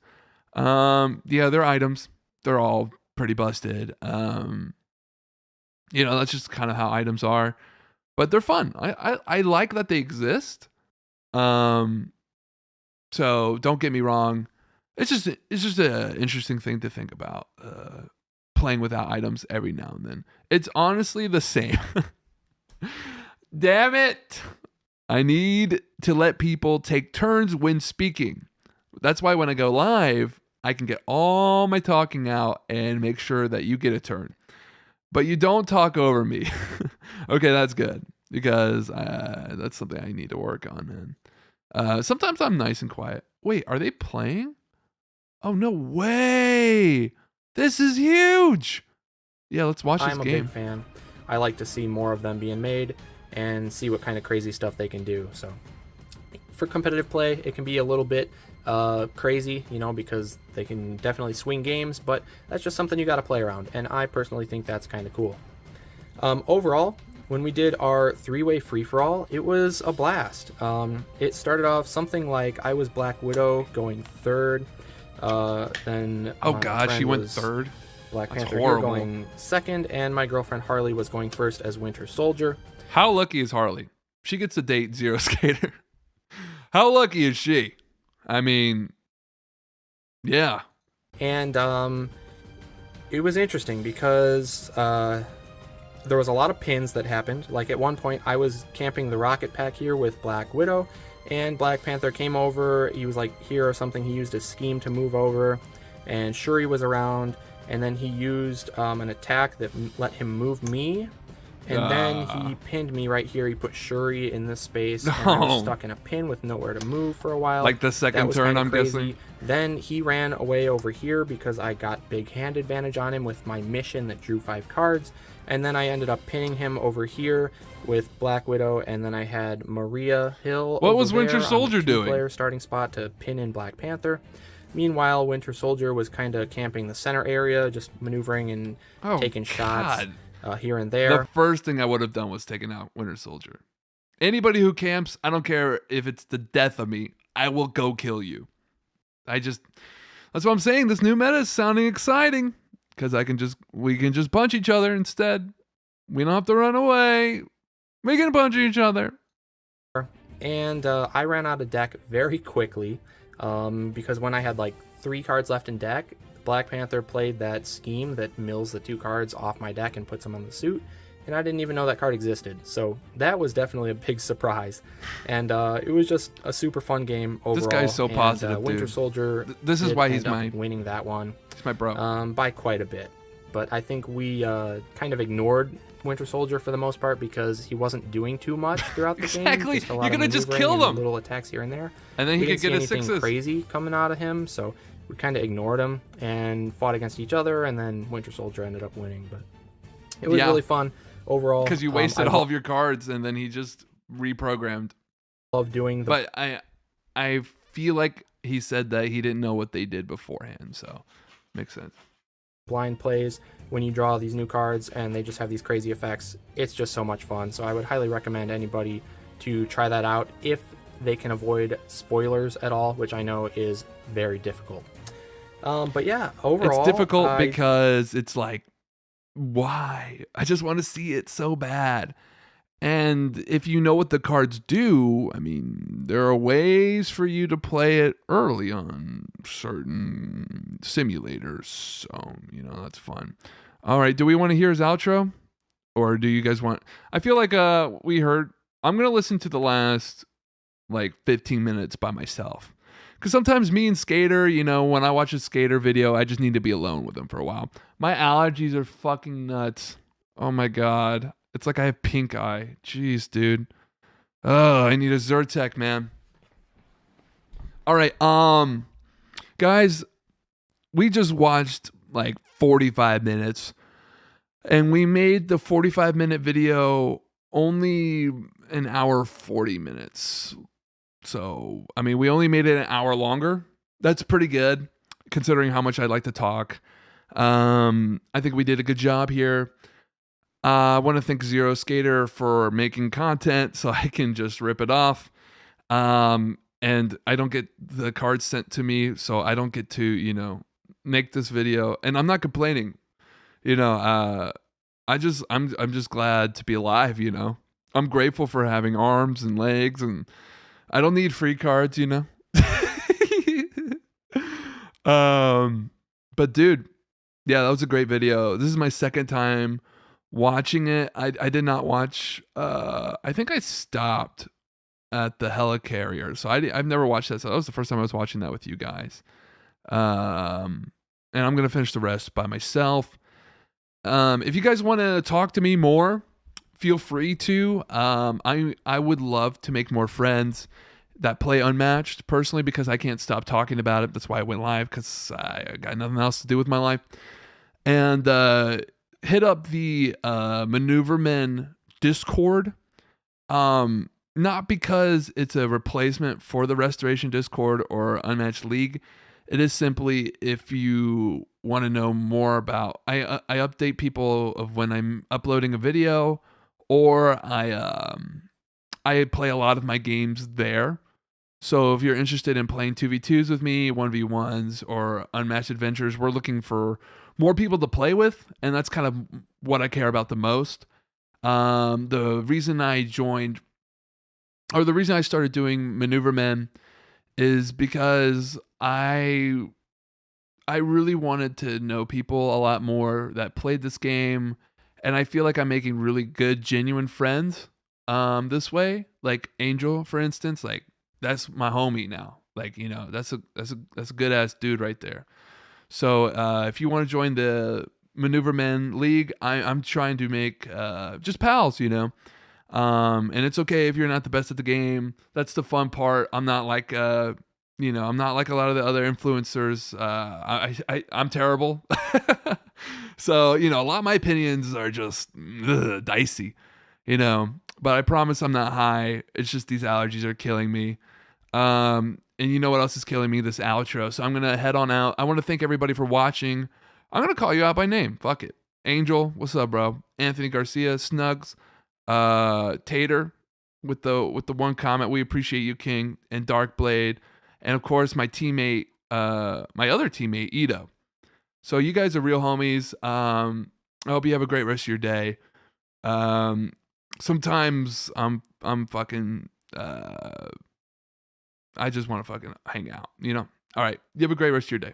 Yeah, they're items. They're all pretty busted. You know, that's just kind of how items are. But they're fun. I like that they exist. So don't get me wrong. It's just an interesting thing to think about. Playing without items every now and then. It's honestly the same. Damn it. I need to let people take turns when speaking. That's why when I go live, I can get all my talking out and make sure that you get a turn. But you don't talk over me. Okay, that's good. Because that's something I need to work on, man. Sometimes I'm nice and quiet. Wait, are they playing? Oh, no way. This is huge. Yeah, let's watch this game. I'm a big fan. I like to see more of them being made and see what kind of crazy stuff they can do. So for competitive play, it can be a little bit crazy, you know, because they can definitely swing games, but that's just something you got to play around. And I personally think that's kind of cool. Overall, when we did our 3-way free-for-all, it was a blast. It started off something like I was Black Widow going third. Then oh god, she went third. Black That's Panther horrible. here going second, and my girlfriend Harley was going first as Winter Soldier. How lucky is Harley? She gets to date Zero Skater. How lucky is she? I mean, yeah. And it was interesting because there was a lot of pins that happened. Like at one point, I was camping the rocket pack here with Black Widow, and Black Panther came over. He was like here or something. He used a scheme to move over, and Shuri was around, and then he used an attack that let him move me. And then he pinned me right here. He put Shuri in this space, and I was stuck in a pin with nowhere to move for a while. Like the second turn, I'm guessing. Then he ran away over here because I got big hand advantage on him with my mission that drew 5 cards. And then I ended up pinning him over here with Black Widow, and then I had Maria Hill. What was Winter Soldier doing? Player starting spot to pin in Black Panther. Meanwhile, Winter Soldier was kind of camping the center area, just maneuvering and taking shots. Here and there. The first thing I would have done was taken out Winter Soldier. Anybody who camps, I don't care if it's the death of me, I will go kill you. That's what I'm saying. This new meta is sounding exciting because we can just punch each other instead. We don't have to run away. We can punch each other. And I ran out of deck very quickly because when I had like 3 cards left in deck, Black Panther played that scheme that mills the 2 cards off my deck and puts them on the suit, and I didn't even know that card existed. So that was definitely a big surprise, and it was just a super fun game overall. This guy's so positive, Winter dude. Soldier. This is why he's winning that one. He's my bro. By quite a bit, but I think we kind of ignored Winter Soldier for the most part because he wasn't doing too much throughout the game. Exactly. You're gonna just kill them. Little attacks here and there, and then he could get a anything 6s. Crazy coming out of him, so we kind of ignored him and fought against each other, and then Winter Soldier ended up winning. But it was really fun overall. Because you wasted all of your cards, and then he just reprogrammed. Love doing the. But I feel like he said that he didn't know what they did beforehand, so makes sense. Blind plays when you draw these new cards, and they just have these crazy effects. It's just so much fun. So I would highly recommend anybody to try that out if they can avoid spoilers at all, which I know is very difficult. But yeah, overall, it's difficult because it's like, why? I just want to see it so bad. And if you know what the cards do, I mean, there are ways for you to play it early on certain simulators. So, that's fun. All right. Do we want to hear his outro? Or do you guys want... I feel like I'm going to listen to the last 15 minutes by myself. Because sometimes me and Skater, when I watch a Skater video, I just need to be alone with him for a while. My allergies are fucking nuts. Oh my God. It's like I have pink eye. Jeez, dude. Oh, I need a Zyrtec, man. All right. Guys, we just watched 45 minutes. And we made the 45-minute video only an hour 40 minutes. So, I mean, we only made it an hour longer. That's pretty good, considering how much I like to talk. I think we did a good job here. I want to thank Zero Skater for making content so I can just rip it off. And I don't get the cards sent to me, so I don't get to, make this video. And I'm not complaining. I'm just glad to be alive, I'm grateful for having arms and legs, and I don't need free cards, But dude, yeah, that was a great video. This is my second time watching it. I did not watch, I think I stopped at the helicarrier. So I've never watched that. So that was the first time I was watching that with you guys. And I'm going to finish the rest by myself. If you guys want to talk to me more, feel free to. I would love to make more friends that play Unmatched personally, because I can't stop talking about it. That's why I went live, because I got nothing else to do with my life. And hit up the Maneuvermen Discord. Not because it's a replacement for the Restoration Discord or Unmatched League. It is simply if you want to know more about... I update people of when I'm uploading a video, or I play a lot of my games there. So if you're interested in playing 2v2s with me, 1v1s, or unmatched adventures, we're looking for more people to play with, and that's kind of what I care about the most. The reason I joined, or the reason I started doing Maneuver Men, is because I really wanted to know people a lot more that played this game, and I feel like I'm making really good, genuine friends this way. Like Angel, for instance, like that's my homie now. Like, you know, that's a good ass dude right there. So if you want to join the Maneuver Men League, I'm trying to make just pals, you know. And it's okay if you're not the best at the game. That's the fun part. I'm not like I'm not like a lot of the other influencers. I'm terrible. So, you know, a lot of my opinions are just dicey, you know. But I promise I'm not high. It's just these allergies are killing me. And you know what else is killing me? This outro. So I'm gonna head on out. I want to thank everybody for watching. I'm gonna call you out by name. Fuck it. Angel, what's up, bro? Anthony Garcia, Snugs, Tater, with the one comment. We appreciate you, King, and Dark Blade, and of course my teammate, my other teammate, Ito. So you guys are real homies. I hope you have a great rest of your day. Sometimes I'm fucking I just want to fucking hang out, you know? All right. You have a great rest of your day.